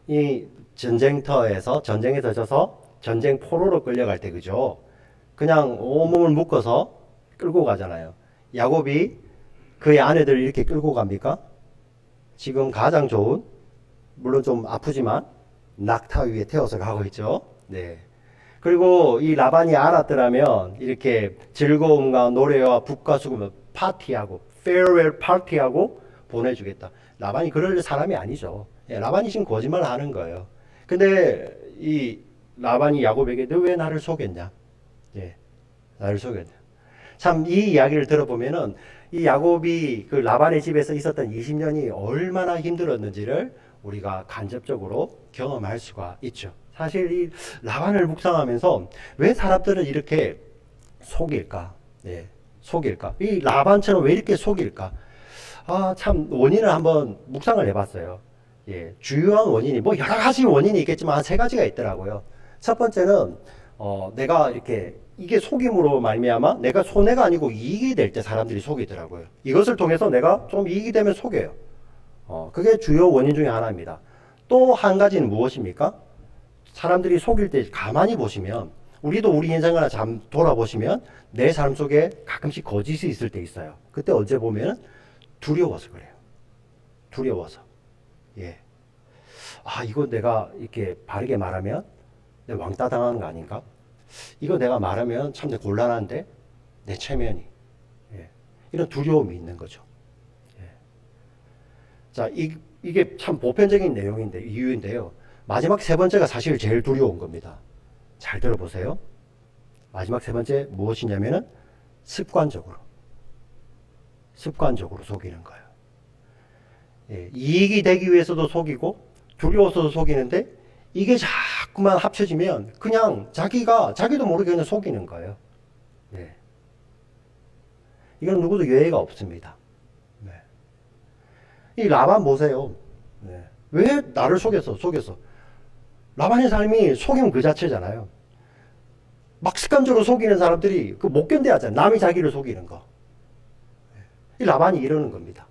이 전쟁터에서 전쟁에 젖어서 전쟁 포로로 끌려갈 때 그죠? 그냥 온몸을 묶어서 끌고 가잖아요. 야곱이 그의 아내들을 이렇게 끌고 갑니까? 지금 가장 좋은 물론 좀 아프지만 낙타 위에 태워서 가고 있죠. 네. 그리고 이 라반이 알았더라면 이렇게 즐거움과 노래와 붓과 수금을 파티하고 페어웰 파티하고 보내주겠다. 라반이 그럴 사람이 아니죠. 예, 라반이 지금 거짓말을 하는 거예요. 근데 이 라반이 야곱에게 너 왜 나를 속였냐? 예, 나를 속였냐? 참 이 이야기를 들어보면은 이 야곱이 그 라반의 집에서 있었던 20년이 얼마나 힘들었는지를 우리가 간접적으로 경험할 수가 있죠. 사실 이 라반을 묵상하면서 왜 사람들은 이렇게 속일까? 네, 속일까? 이 라반처럼 왜 이렇게 속일까? 참 원인을 한번 묵상을 해봤어요. 예, 주요한 원인이 뭐 여러 가지 원인이 있겠지만 한 세 가지가 있더라고요. 첫 번째는 내가 이렇게 이게 속임으로 말미암아 내가 손해가 아니고 이익이 될 때 사람들이 속이더라고요. 이것을 통해서 내가 좀 이익이 되면 속여요. 그게 주요 원인 중에 하나입니다. 또 한 가지는 무엇입니까? 사람들이 속일 때 가만히 보시면 우리도 우리 인생을 잠 돌아보시면 내 삶 속에 가끔씩 거짓이 있을 때 있어요. 그때 언제 보면 두려워서 그래요. 두려워서. 예. 이거 내가 이렇게 바르게 말하면 내 왕따 당하는 거 아닌가? 이거 내가 말하면 참 곤란한데 내 체면이. 예. 이런 두려움이 있는 거죠. 예. 자, 이게 참 보편적인 내용인데 이유인데요. 마지막 세 번째가 사실 제일 두려운 겁니다. 잘 들어보세요. 마지막 세 번째 무엇이냐면은 습관적으로 속이는 거예요. 예, 이익이 되기 위해서도 속이고 두려워서도 속이는데 이게 자꾸만 합쳐지면 그냥 자기도 모르게 그냥 속이는 거예요. 예. 이건 누구도 예외가 없습니다. 네. 이 라반 보세요. 네. 왜 나를 속였어? 라반의 삶이 속임 그 자체잖아요. 막 습관적으로 속이는 사람들이 그 못 견뎌하잖아요. 남이 자기를 속이는 거. 이 라반이 이러는 겁니다.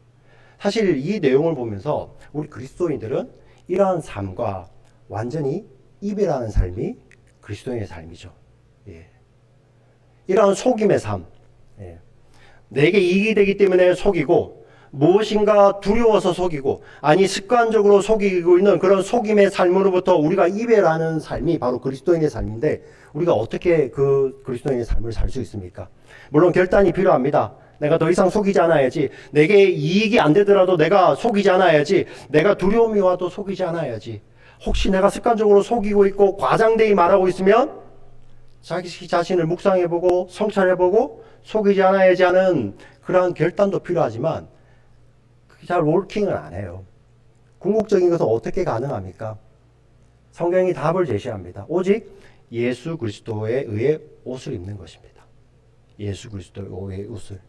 사실 이 내용을 보면서 우리 그리스도인들은 이러한 삶과 완전히 이별하는 삶이 그리스도인의 삶이죠. 예. 이러한 속임의 삶. 예. 내게 이익이 되기 때문에 속이고 무엇인가 두려워서 속이고 아니 습관적으로 속이고 있는 그런 속임의 삶으로부터 우리가 이별하는 삶이 바로 그리스도인의 삶인데 우리가 어떻게 그 그리스도인의 삶을 살 수 있습니까? 물론 결단이 필요합니다. 내가 더 이상 속이지 않아야지. 내게 이익이 안 되더라도 내가 속이지 않아야지. 내가 두려움이 와도 속이지 않아야지. 혹시 내가 습관적으로 속이고 있고 과장되게 말하고 있으면 자기 자신을 묵상해보고 성찰해보고 속이지 않아야지 하는 그러한 결단도 필요하지만 그게 잘 워킹을 안 해요. 궁극적인 것은 어떻게 가능합니까? 성경이 답을 제시합니다. 오직 예수 그리스도에 의해 옷을 입는 것입니다. 예수 그리스도에 의해 옷을.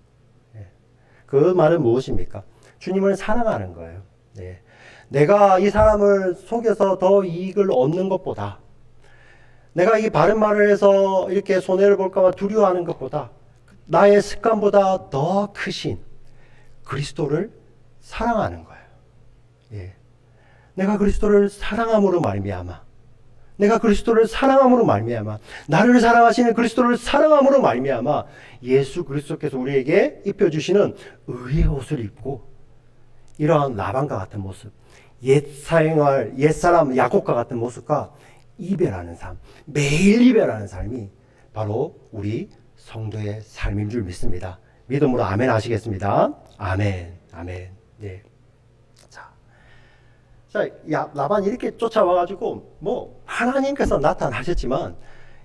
그 말은 무엇입니까? 주님을 사랑하는 거예요. 네. 내가 이 사람을 속여서 더 이익을 얻는 것보다 내가 이 바른 말을 해서 이렇게 손해를 볼까봐 두려워하는 것보다 나의 습관보다 더 크신 그리스도를 사랑하는 거예요. 예. 내가 그리스도를 사랑함으로 말미암아 나를 사랑하시는 그리스도를 사랑함으로 말미암아 예수 그리스도께서 우리에게 입혀주시는 의의 옷을 입고 이러한 라반과 같은 모습, 옛사람 야곱과 같은 모습과 이별하는 삶, 매일 이별하는 삶이 바로 우리 성도의 삶인 줄 믿습니다. 믿음으로 아멘 하시겠습니다. 아멘. 네. 자, 라반이 이렇게 쫓아와가지고 하나님께서 나타나셨지만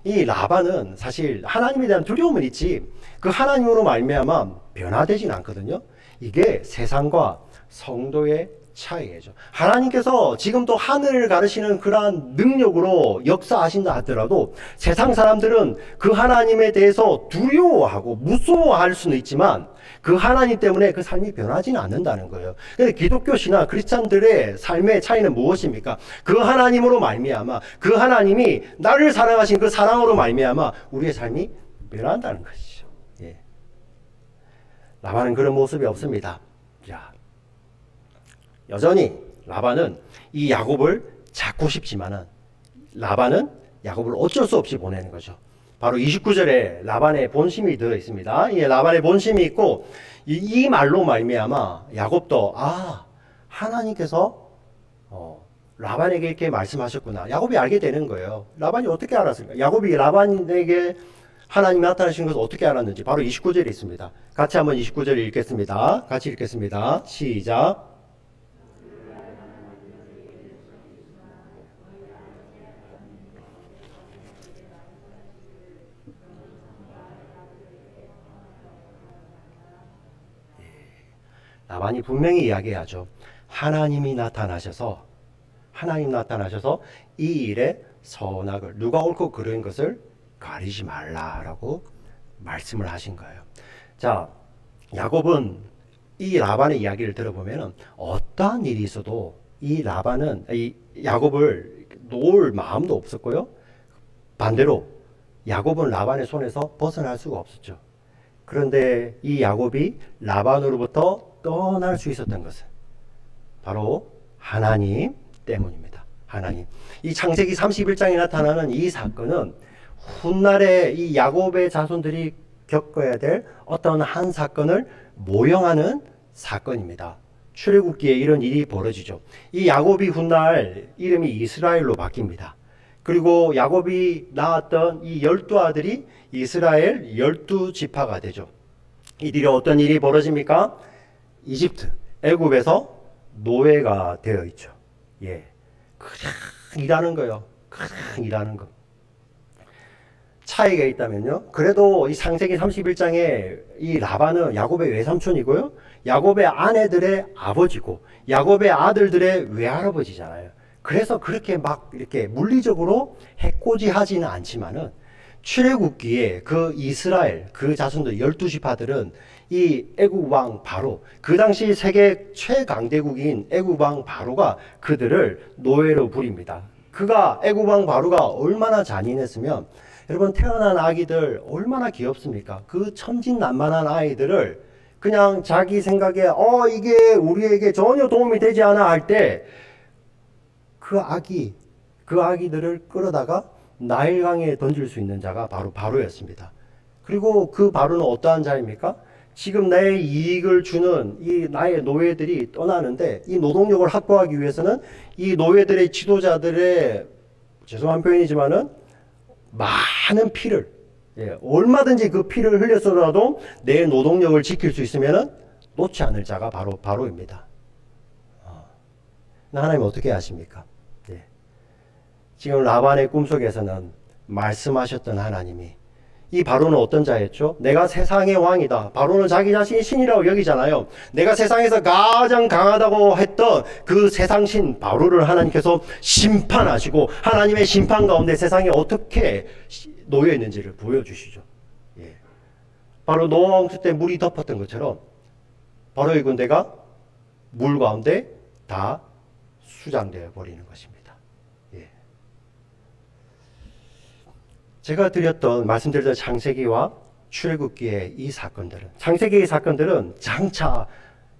이 라반은 사실 하나님에 대한 두려움은 있지 그 하나님으로 말미암아 변화되진 않거든요. 이게 세상과 성도의 차이죠. 하나님께서 지금도 하늘을 가르시는 그러한 능력으로 역사하신다 하더라도 세상 사람들은 그 하나님에 대해서 두려워하고 무서워할 수는 있지만 그 하나님 때문에 그 삶이 변하지는 않는다는 거예요. 근데 기독교 신앙 크리스찬들의 삶의 차이는 무엇입니까? 그 하나님으로 말미암아 그 하나님이 나를 사랑하신 그 사랑으로 말미암아 우리의 삶이 변한다는 것이죠. 예. 라반은 그런 모습이 없습니다. 자, 여전히 라반은 이 야곱을 찾고 싶지만은 라반은 야곱을 어쩔 수 없이 보내는 거죠. 바로 29절에 라반의 본심이 들어 있습니다. 이 라반의 본심이 있고 이 말로 말미암아 야곱도 하나님께서 라반에게 이렇게 말씀하셨구나. 야곱이 알게 되는 거예요. 라반이 어떻게 알았을까? 야곱이 라반에게 하나님이 나타나신 것을 어떻게 알았는지 바로 29절에 있습니다. 같이 한번 29절을 읽겠습니다. 같이 읽겠습니다. 시작. 라반이 분명히 이야기하죠. 하나님 나타나셔서 이 일에 선악을 누가 옳고 그른 것을 가리지 말라라고 말씀을 하신 거예요. 자, 야곱은 이 라반의 이야기를 들어보면 어떠한 일이 있어도 이 라반은 이 야곱을 놓을 마음도 없었고요. 반대로 야곱은 라반의 손에서 벗어날 수가 없었죠. 그런데 이 야곱이 라반으로부터 떠날 수 있었던 것은 바로 하나님 때문입니다. 하나님. 이 창세기 31장에 나타나는 이 사건은 훗날에 이 야곱의 자손들이 겪어야 될 어떤 한 사건을 모형하는 사건입니다. 출애굽기에 이런 일이 벌어지죠. 이 야곱이 훗날 이름이 이스라엘로 바뀝니다. 그리고 야곱이 낳았던 이 12아들이 이스라엘 12지파가 되죠. 이들이 어떤 일이 벌어집니까? 이집트, 애굽에서 노예가 되어 있죠. 예. 큰 일하는 거요. 큰 일하는 거. 차이가 있다면요. 그래도 이 창세기 31장에 이 라반은 야곱의 외삼촌이고요. 야곱의 아내들의 아버지고 야곱의 아들들의 외할아버지잖아요. 그래서 그렇게 막 이렇게 물리적으로 해코지하지는 않지만은 출애굽기에 그 이스라엘 그 자손들 12지파들은 이 애굽 왕 바로 그 당시 세계 최강대국인 애굽 왕 바로가 그들을 노예로 부립니다. 그가 애굽 왕 바로가 얼마나 잔인했으면 여러분 태어난 아기들 얼마나 귀엽습니까? 그 천진난만한 아이들을 그냥 자기 생각에 이게 우리에게 전혀 도움이 되지 않아 할 때 그 아기들을 끌어다가 나일강에 던질 수 있는 자가 바로 바로였습니다. 그리고 그 바로는 어떠한 자입니까? 지금 나의 이익을 주는 이 나의 노예들이 떠나는데 이 노동력을 확보하기 위해서는 이 노예들의 지도자들의 죄송한 표현이지만은 많은 피를 얼마든지 그 피를 흘려서라도 내 노동력을 지킬 수 있으면은 놓지 않을 자가 바로 바로입니다. 하나님 어떻게 아십니까? 지금 라반의 꿈속에서는 말씀하셨던 하나님이 이 바로는 어떤 자였죠? 내가 세상의 왕이다. 바로는 자기 자신이 신이라고 여기잖아요. 내가 세상에서 가장 강하다고 했던 그 세상신 바로를 하나님께서 심판하시고 하나님의 심판 가운데 세상에 어떻게 놓여 있는지를 보여주시죠. 예. 바로 노아 홍수 때 물이 덮었던 것처럼 바로의 군대가 물 가운데 다 수장되어 버리는 것입니다. 제가 말씀드렸던 창세기와 출애굽기의 이 사건들은, 창세기의 사건들은 장차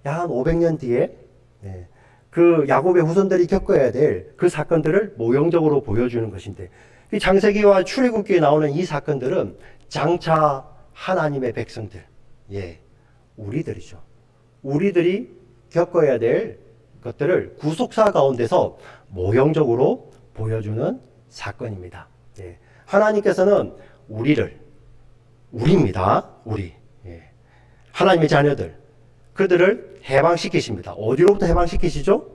약 500년 뒤에 그 야곱의 후손들이 겪어야 될 그 사건들을 모형적으로 보여주는 것인데, 이 창세기와 출애굽기에 나오는 이 사건들은 장차 하나님의 백성들, 우리들이죠. 우리들이 겪어야 될 것들을 구속사 가운데서 모형적으로 보여주는 사건입니다. 하나님께서는 우리입니다. 하나님의 자녀들, 그들을 해방시키십니다. 어디로부터 해방시키시죠?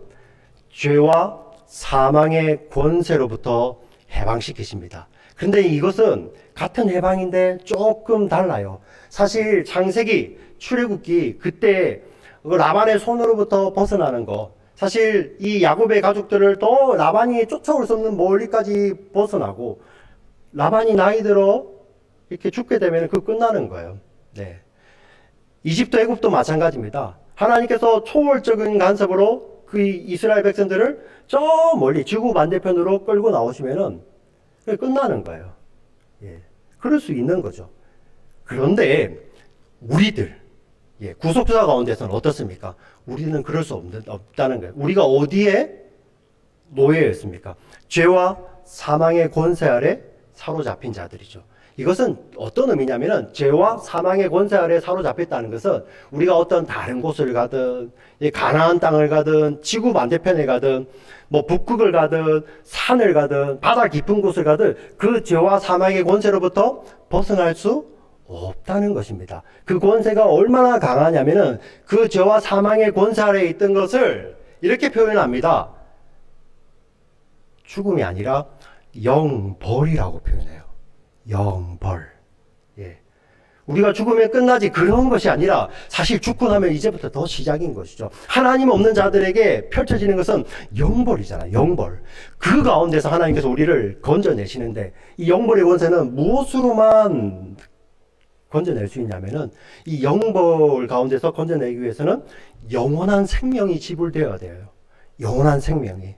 죄와 사망의 권세로부터 해방시키십니다. 그런데 이것은 같은 해방인데 조금 달라요. 사실 창세기, 출애굽기 그때 라반의 손으로부터 벗어나는 거, 사실 이 야곱의 가족들을 또 라반이 쫓아올 수 없는 멀리까지 벗어나고 라반이 나이 들어 이렇게 죽게 되면 그거 끝나는 거예요. 이집트, 애굽도 마찬가지입니다. 하나님께서 초월적인 간섭으로 그 이스라엘 백성들을 저 멀리 지구 반대편으로 끌고 나오시면은 그게 끝나는 거예요. 그럴 수 있는 거죠. 그런데 우리들, 구속사 가운데서는 어떻습니까? 우리는 그럴 수 없다는 거예요. 우리가 어디에 노예였습니까? 죄와 사망의 권세 아래 사로잡힌 자들이죠. 이것은 어떤 의미냐면은 죄와 사망의 권세 아래 사로잡혔다는 것은 우리가 어떤 다른 곳을 가든 가나안 땅을 가든 지구 반대편에 가든 뭐 북극을 가든 산을 가든 바다 깊은 곳을 가든 그 죄와 사망의 권세로부터 벗어날 수 없다는 것입니다. 그 권세가 얼마나 강하냐면은 그 죄와 사망의 권세 아래에 있던 것을 이렇게 표현합니다. 죽음이 아니라 영벌이라고 표현해요. 영벌. 우리가 죽으면 끝나지 그런 것이 아니라 사실 죽고 나면 이제부터 더 시작인 것이죠. 하나님 없는 자들에게 펼쳐지는 것은 영벌이잖아요. 영벌. 그 가운데서 하나님께서 우리를 건져내시는데 이 영벌의 권세는 무엇으로만 건져낼 수 있냐면은 이 영벌 가운데서 건져내기 위해서는 영원한 생명이 지불되어야 돼요. 영원한 생명이.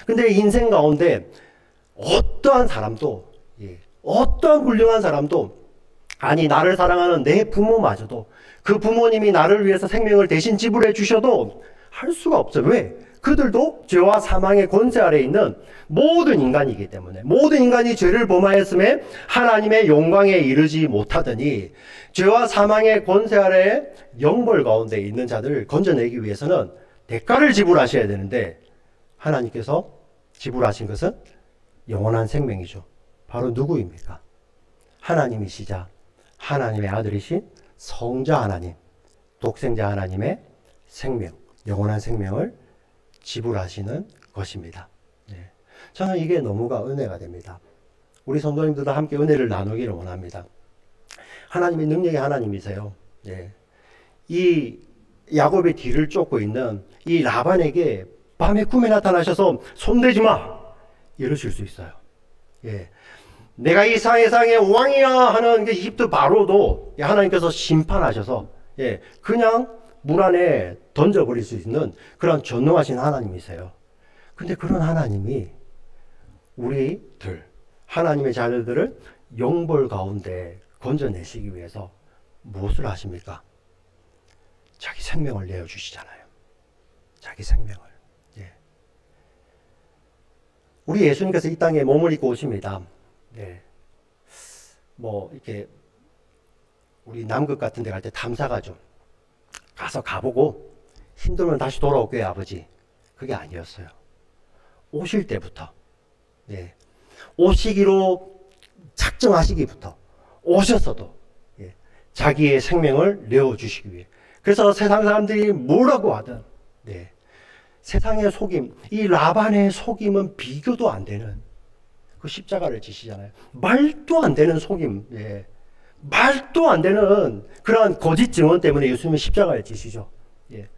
근데 인생 가운데 어떠한 사람도 어떤 훌륭한 사람도, 아니 나를 사랑하는 내 부모마저도 그 부모님이 나를 위해서 생명을 대신 지불해 주셔도 할 수가 없어요. 왜? 그들도 죄와 사망의 권세 아래에 있는 모든 인간이기 때문에, 모든 인간이 죄를 범하였음에 하나님의 영광에 이르지 못하더니 죄와 사망의 권세 아래에 영벌 가운데 있는 자들을 건져내기 위해서는 대가를 지불하셔야 되는데, 하나님께서 지불하신 것은 영원한 생명이죠. 바로 누구입니까? 하나님이시자 하나님의 아들이신 성자 하나님, 독생자 하나님의 생명, 영원한 생명을 지불하시는 것입니다. 네. 저는 이게 너무가 은혜가 됩니다. 우리 성도님들도 함께 은혜를 나누기를 원합니다. 하나님의 능력의 하나님이세요. 네. 이 야곱의 뒤를 쫓고 있는 이 라반에게 밤에 꿈에 나타나셔서 손대지 마! 이러실 수 있어요. 예. 내가 이 세상의 왕이야 하는 게 이집트 바로도 하나님께서 심판하셔서, 예, 그냥 물 안에 던져버릴 수 있는 그런 전능하신 하나님이세요. 근데 그런 하나님이 우리들, 하나님의 자녀들을 영벌 가운데 건져내시기 위해서 무엇을 하십니까? 자기 생명을 내어주시잖아요. 자기 생명을. 예. 우리 예수님께서 이 땅에 몸을 입고 오십니다. 네. 뭐 이렇게 우리 남극 같은 데 갈 때 탐사 가죠. 가서 가보고 힘들면 다시 돌아올게요 아버지. 그게 아니었어요. 오실 때부터, 네, 오시기로 작정하시기부터 오셨어도, 예, 자기의 생명을 내어주시기 위해. 그래서 세상 사람들이 뭐라고 하든, 네, 세상의 속임, 이 라반의 속임은 비교도 안 되는 그 십자가를 지시잖아요. 말도 안 되는 속임, 예, 말도 안 되는 그러한 거짓 증언 때문에 예수님은 십자가를 지시죠. 예.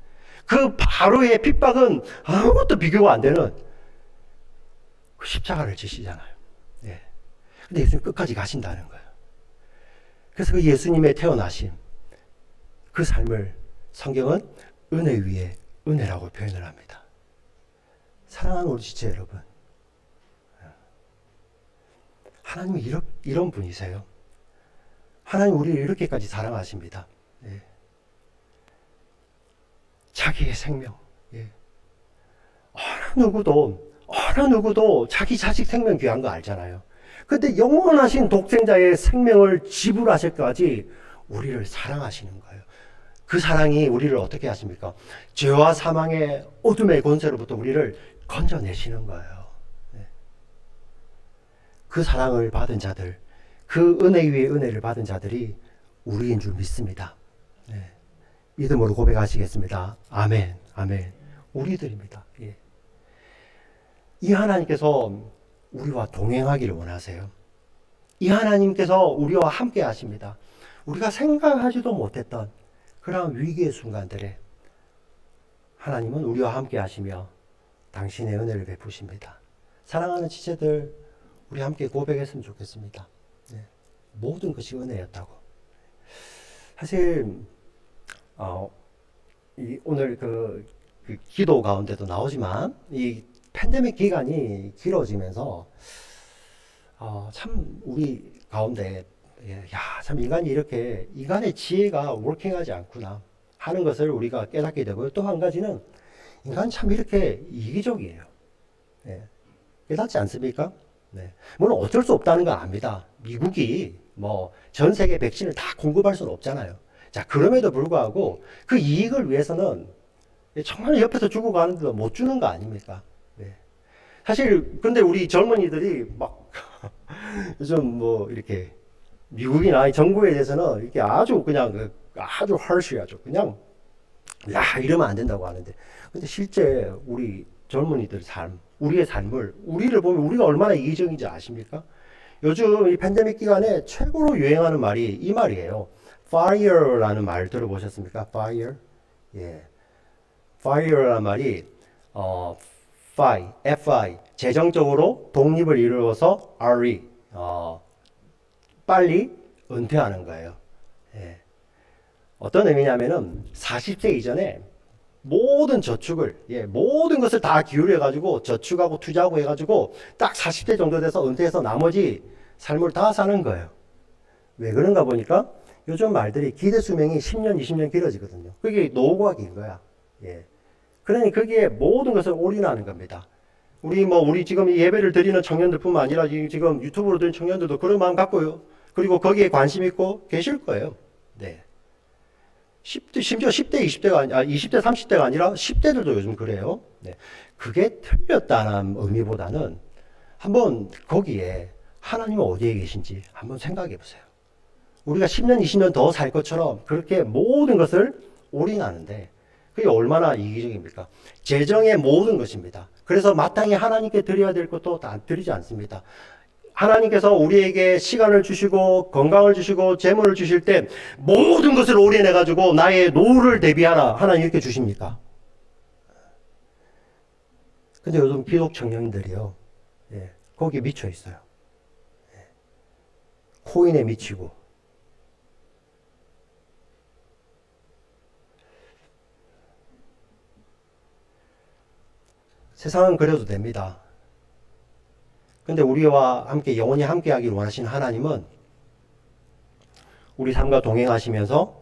그 바로의 핍박은 아무것도 비교가 안 되는 그 십자가를 지시잖아요. 예. 근데 예수님 끝까지 가신다는 거예요. 그래서 그 예수님의 태어나심, 그 삶을 성경은 은혜 위에 은혜라고 표현을 합니다. 사랑하는 우리 지체 여러분, 하나님이 이런 분이세요. 하나님 우리를 이렇게까지 사랑하십니다. 예. 자기의 생명. 예. 어느 누구도 자기 자식 생명 귀한 거 알잖아요. 근데 영원하신 독생자의 생명을 지불하실까지 우리를 사랑하시는 거예요. 그 사랑이 우리를 어떻게 하십니까? 죄와 사망의 어둠의 권세로부터 우리를 건져내시는 거예요. 예. 그 사랑을 받은 자들, 그 은혜 위에 은혜를 받은 자들이 우리인 줄 믿습니다. 네. 믿음으로 고백하시겠습니다. 아멘, 아멘. 우리들입니다. 예. 이 하나님께서 우리와 동행하기를 원하세요. 이 하나님께서 우리와 함께 하십니다. 우리가 생각하지도 못했던 그런 위기의 순간들에 하나님은 우리와 함께 하시며 당신의 은혜를 베푸십니다. 사랑하는 지체들, 우리 함께 고백했으면 좋겠습니다. 네. 모든 것이 은혜였다고. 사실 오늘 그 기도 가운데도 나오지만 이 팬데믹 기간이 길어지면서 참 우리 가운데, 참 인간이 이렇게 인간의 지혜가 워킹하지 않구나 하는 것을 우리가 깨닫게 되고요. 또 한 가지는 인간 참 이렇게 이기적이에요. 네. 깨닫지 않습니까? 네. 물론 어쩔 수 없다는 건 압니다. 미국이 뭐 전 세계 백신을 다 공급할 수는 없잖아요. 자, 그럼에도 불구하고 그 이익을 위해서는 정말 옆에서 주고 가는데도 못 주는 거 아닙니까? 네. 사실 근데 우리 젊은이들이 막 요즘 뭐 이렇게 미국이나 정부에 대해서는 이렇게 아주 그냥 아주 harsh하죠. 그냥 이러면 안 된다고 하는데, 근데 실제 우리 젊은이들 삶, 우리의 삶을, 우리를 보면 우리가 얼마나 이기적인지 아십니까? 요즘 이 팬데믹 기간에 최고로 유행하는 말이 이 말이에요. fire라는 말 들어보셨습니까? fire? 예. fire라는 말이 fi, 재정적으로 독립을 이루어서 re, 빨리 은퇴하는 거예요. 예. 어떤 의미냐면은 40세 이전에 모든 저축을, 모든 것을 다 기울여 가지고 저축하고 투자하고 해가지고 딱 40대 정도 돼서 은퇴해서 나머지 삶을 다 사는 거예요. 왜 그런가 보니까 요즘 말들이 기대 수명이 10년, 20년 길어지거든요. 그게 노후가 긴 거야. 예. 그러니 거기에 모든 것을 올인하는 겁니다. 우리 지금 이 예배를 드리는 청년들뿐만 아니라 지금 유튜브로 드리는 청년들도 그런 마음 갖고요. 그리고 거기에 관심 있고 계실 거예요. 네. 10대, 심지어 10대, 20대, 30대가 아니라 10대들도 요즘 그래요. 네. 그게 틀렸다는 의미보다는 한번 거기에 하나님은 어디에 계신지 한번 생각해 보세요. 우리가 10년, 20년 더 살 것처럼 그렇게 모든 것을 올인하는데 그게 얼마나 이기적입니까? 재정의 모든 것입니다. 그래서 마땅히 하나님께 드려야 될 것도 다 드리지 않습니다. 하나님께서 우리에게 시간을 주시고 건강을 주시고 재물을 주실 때 모든 것을 올인해 가지고 나의 노후를 대비하라 하나님 이렇게 주십니까? 근데 요즘 기독 청년들이요, 예, 거기에 미쳐 있어요. 예, 코인에 미치고. 세상은 그래도 됩니다. 근데 우리와 함께 영원히 함께 하기를 원하시는 하나님은 우리 삶과 동행하시면서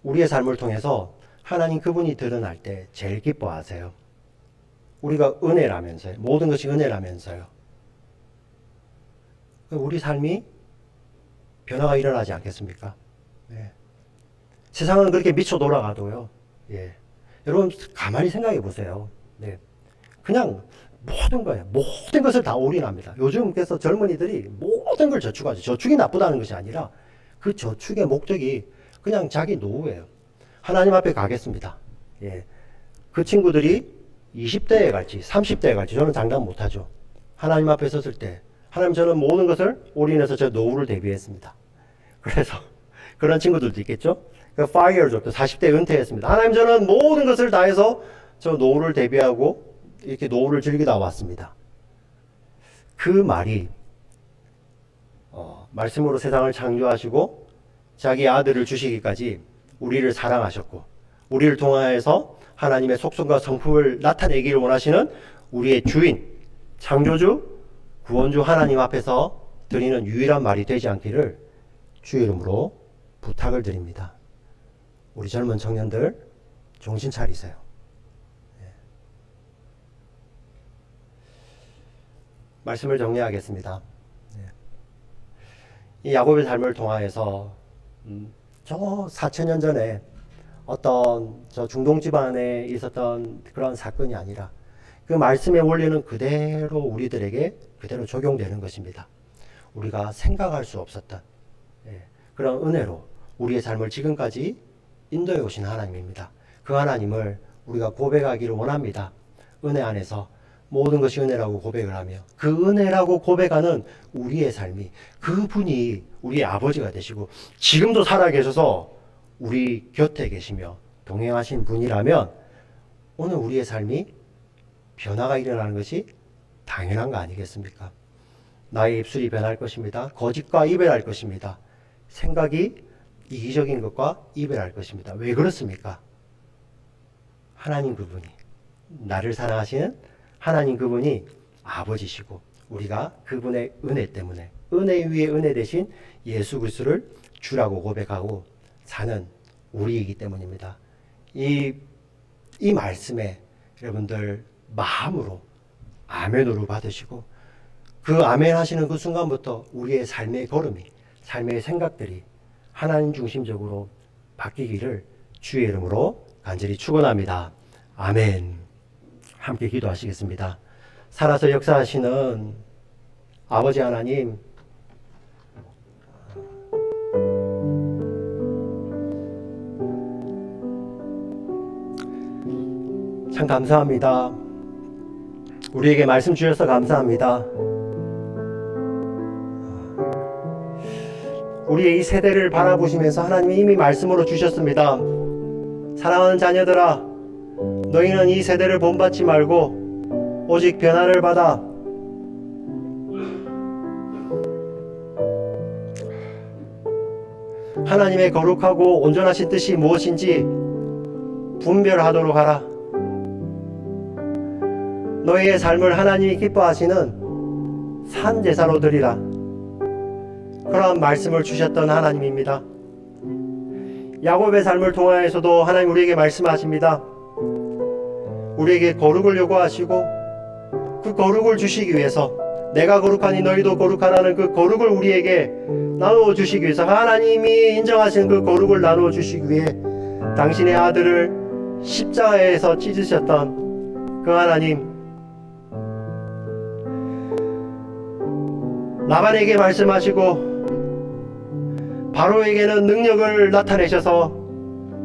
우리의 삶을 통해서 하나님 그분이 드러날 때 제일 기뻐하세요. 우리가 은혜라면서요. 모든 것이 은혜라면서요. 우리 삶이 변화가 일어나지 않겠습니까? 네. 세상은 그렇게 미쳐 돌아가도요. 예. 여러분 가만히 생각해 보세요. 네. 그냥 모든 거예요. 모든 것을 다 올인합니다. 요즘 그래서 젊은이들이 모든 걸 저축하죠. 저축이 나쁘다는 것이 아니라 그 저축의 목적이 그냥 자기 노후예요. 하나님 앞에 가겠습니다. 예. 그 친구들이 20대에 갈지 30대에 갈지 저는 장담 못하죠. 하나님 앞에 섰을 때 하나님 저는 모든 것을 올인해서 제 노후를 대비했습니다. 그래서 그런 친구들도 있겠죠. 그 5years old 40대 은퇴했습니다. 하나님 저는 모든 것을 다해서 저 노후를 대비하고 이렇게 노후를 즐기다 왔습니다. 그 말이 말씀으로 세상을 창조하시고 자기 아들을 주시기까지 우리를 사랑하셨고 우리를 통하여서 하나님의 속성과 성품을 나타내기를 원하시는 우리의 주인, 창조주, 구원주 하나님 앞에서 드리는 유일한 말이 되지 않기를 주의 이름으로 부탁을 드립니다. 우리 젊은 청년들 정신 차리세요. 말씀을 정리하겠습니다. 이 야곱의 삶을 통하여서 저 4,000년 전에 어떤 저 중동 집안에 있었던 그런 사건이 아니라 그 말씀의 원리는 그대로 우리들에게 그대로 적용되는 것입니다. 우리가 생각할 수 없었던 그런 은혜로 우리의 삶을 지금까지 인도해 오신 하나님입니다. 그 하나님을 우리가 고백하기를 원합니다. 은혜 안에서 모든 것이 은혜라고 고백을 하며 그 은혜라고 고백하는 우리의 삶이 그분이 우리의 아버지가 되시고 지금도 살아계셔서 우리 곁에 계시며 동행하신 분이라면 오늘 우리의 삶이 변화가 일어나는 것이 당연한 거 아니겠습니까? 나의 입술이 변할 것입니다. 거짓과 이별할 것입니다. 생각이 이기적인 것과 이별할 것입니다. 왜 그렇습니까? 하나님 그분이 나를 사랑하시는 하나님 그분이 아버지시고 우리가 그분의 은혜 때문에 은혜 위에 은혜 대신 예수 그리스도를 주라고 고백하고 사는 우리이기 때문입니다. 이 말씀에 여러분들 마음으로 아멘으로 받으시고 그 아멘 하시는 그 순간부터 우리의 삶의 걸음이 삶의 생각들이 하나님 중심적으로 바뀌기를 주의 이름으로 간절히 축원합니다. 아멘. 함께 기도하시겠습니다. 살아서 역사하시는 아버지 하나님, 참 감사합니다. 우리에게 말씀 주셔서 감사합니다. 우리의 이 세대를 바라보시면서 하나님이 이미 말씀으로 주셨습니다. 사랑하는 자녀들아, 너희는 이 세대를 본받지 말고 오직 변화를 받아 하나님의 거룩하고 온전하신 뜻이 무엇인지 분별하도록 하라. 너희의 삶을 하나님이 기뻐하시는 산 제사로 드리라. 그러한 말씀을 주셨던 하나님입니다. 야곱의 삶을 통하여서도 하나님 우리에게 말씀하십니다. 우리에게 거룩을 요구하시고 그 거룩을 주시기 위해서 내가 거룩하니 너희도 거룩하라는 그 거룩을 우리에게 나누어 주시기 위해서 하나님이 인정하시는 그 거룩을 나누어 주시기 위해 당신의 아들을 십자가에서 찢으셨던 그 하나님, 라반에게 말씀하시고 바로에게는 능력을 나타내셔서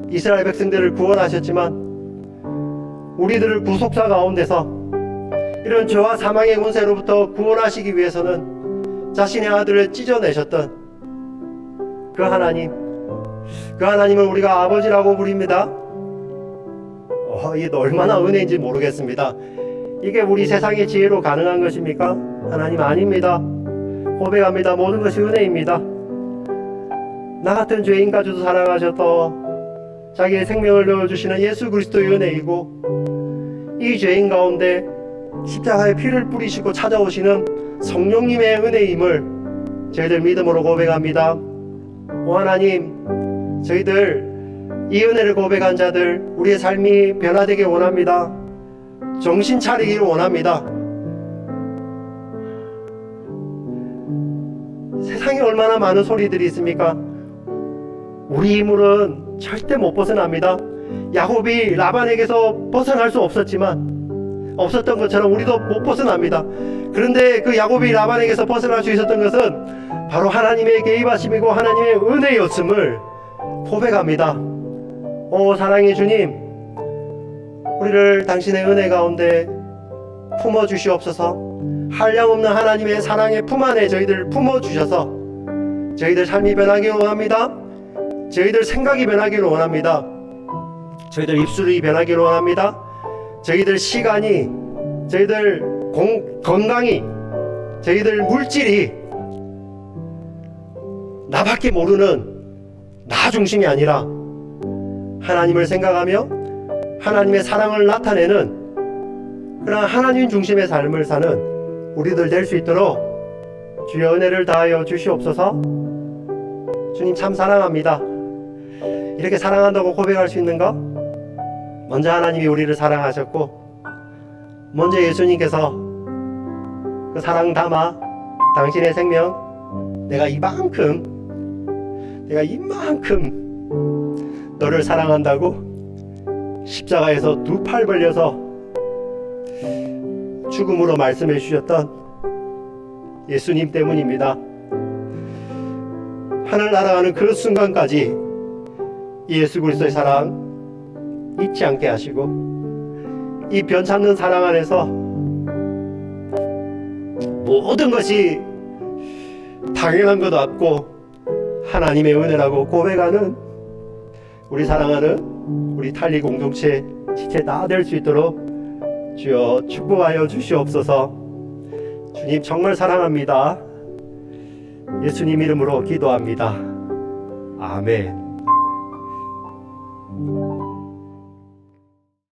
이스라엘 백성들을 구원하셨지만 우리들을 구속사 가운데서 이런 죄와 사망의 권세로부터 구원하시기 위해서는 자신의 아들을 찢어내셨던 그 하나님, 그 하나님을 우리가 아버지라고 부릅니다. 이게 얼마나 은혜인지 모르겠습니다. 이게 우리 세상의 지혜로 가능한 것입니까? 하나님 아닙니다. 고백합니다. 모든 것이 은혜입니다. 나 같은 죄인까지도 사랑하셔서 자기의 생명을 넣어주시는 예수 그리스도의 은혜이고, 이 죄인 가운데 십자가에 피를 뿌리시고 찾아오시는 성령님의 은혜임을 저희들 믿음으로 고백합니다. 오 하나님, 저희들 이 은혜를 고백한 자들 우리의 삶이 변화되길 원합니다. 정신 차리기를 원합니다. 세상에 얼마나 많은 소리들이 있습니까? 우리 힘으로는 절대 못 벗어납니다. 야곱이 라반에게서 벗어날 수 없었던 것처럼 우리도 못 벗어납니다. 그런데 그 야곱이 라반에게서 벗어날 수 있었던 것은 바로 하나님의 개입하심이고 하나님의 은혜였음을 고백합니다. 오 사랑의 주님, 우리를 당신의 은혜 가운데 품어주시옵소서. 한량없는 하나님의 사랑의 품 안에 저희들 품어주셔서 저희들 삶이 변하기를 원합니다. 저희들 생각이 변하기를 원합니다. 저희들 입술이 변하기를 원합니다. 저희들 시간이, 저희들 건강이, 저희들 물질이 나밖에 모르는 나 중심이 아니라 하나님을 생각하며 하나님의 사랑을 나타내는 그런 하나님 중심의 삶을 사는 우리들 될 수 있도록 주여 은혜를 다하여 주시옵소서. 주님 참 사랑합니다. 이렇게 사랑한다고 고백할 수 있는 것, 먼저 하나님이 우리를 사랑하셨고 먼저 예수님께서 그 사랑 담아 당신의 생명, 내가 이만큼 너를 사랑한다고 십자가에서 두 팔 벌려서 죽음으로 말씀해 주셨던 예수님 때문입니다. 하늘 날아가는 그 순간까지 예수 그리스도의 사랑 잊지 않게 하시고 이 변찮는 사랑 안에서 모든 것이 당연한 것 같고 하나님의 은혜라고 고백하는 우리 사랑하는 우리 탈리 공동체 지체 다 될 수 있도록 주여 축복하여 주시옵소서. 주님 정말 사랑합니다. 예수님 이름으로 기도합니다. 아멘.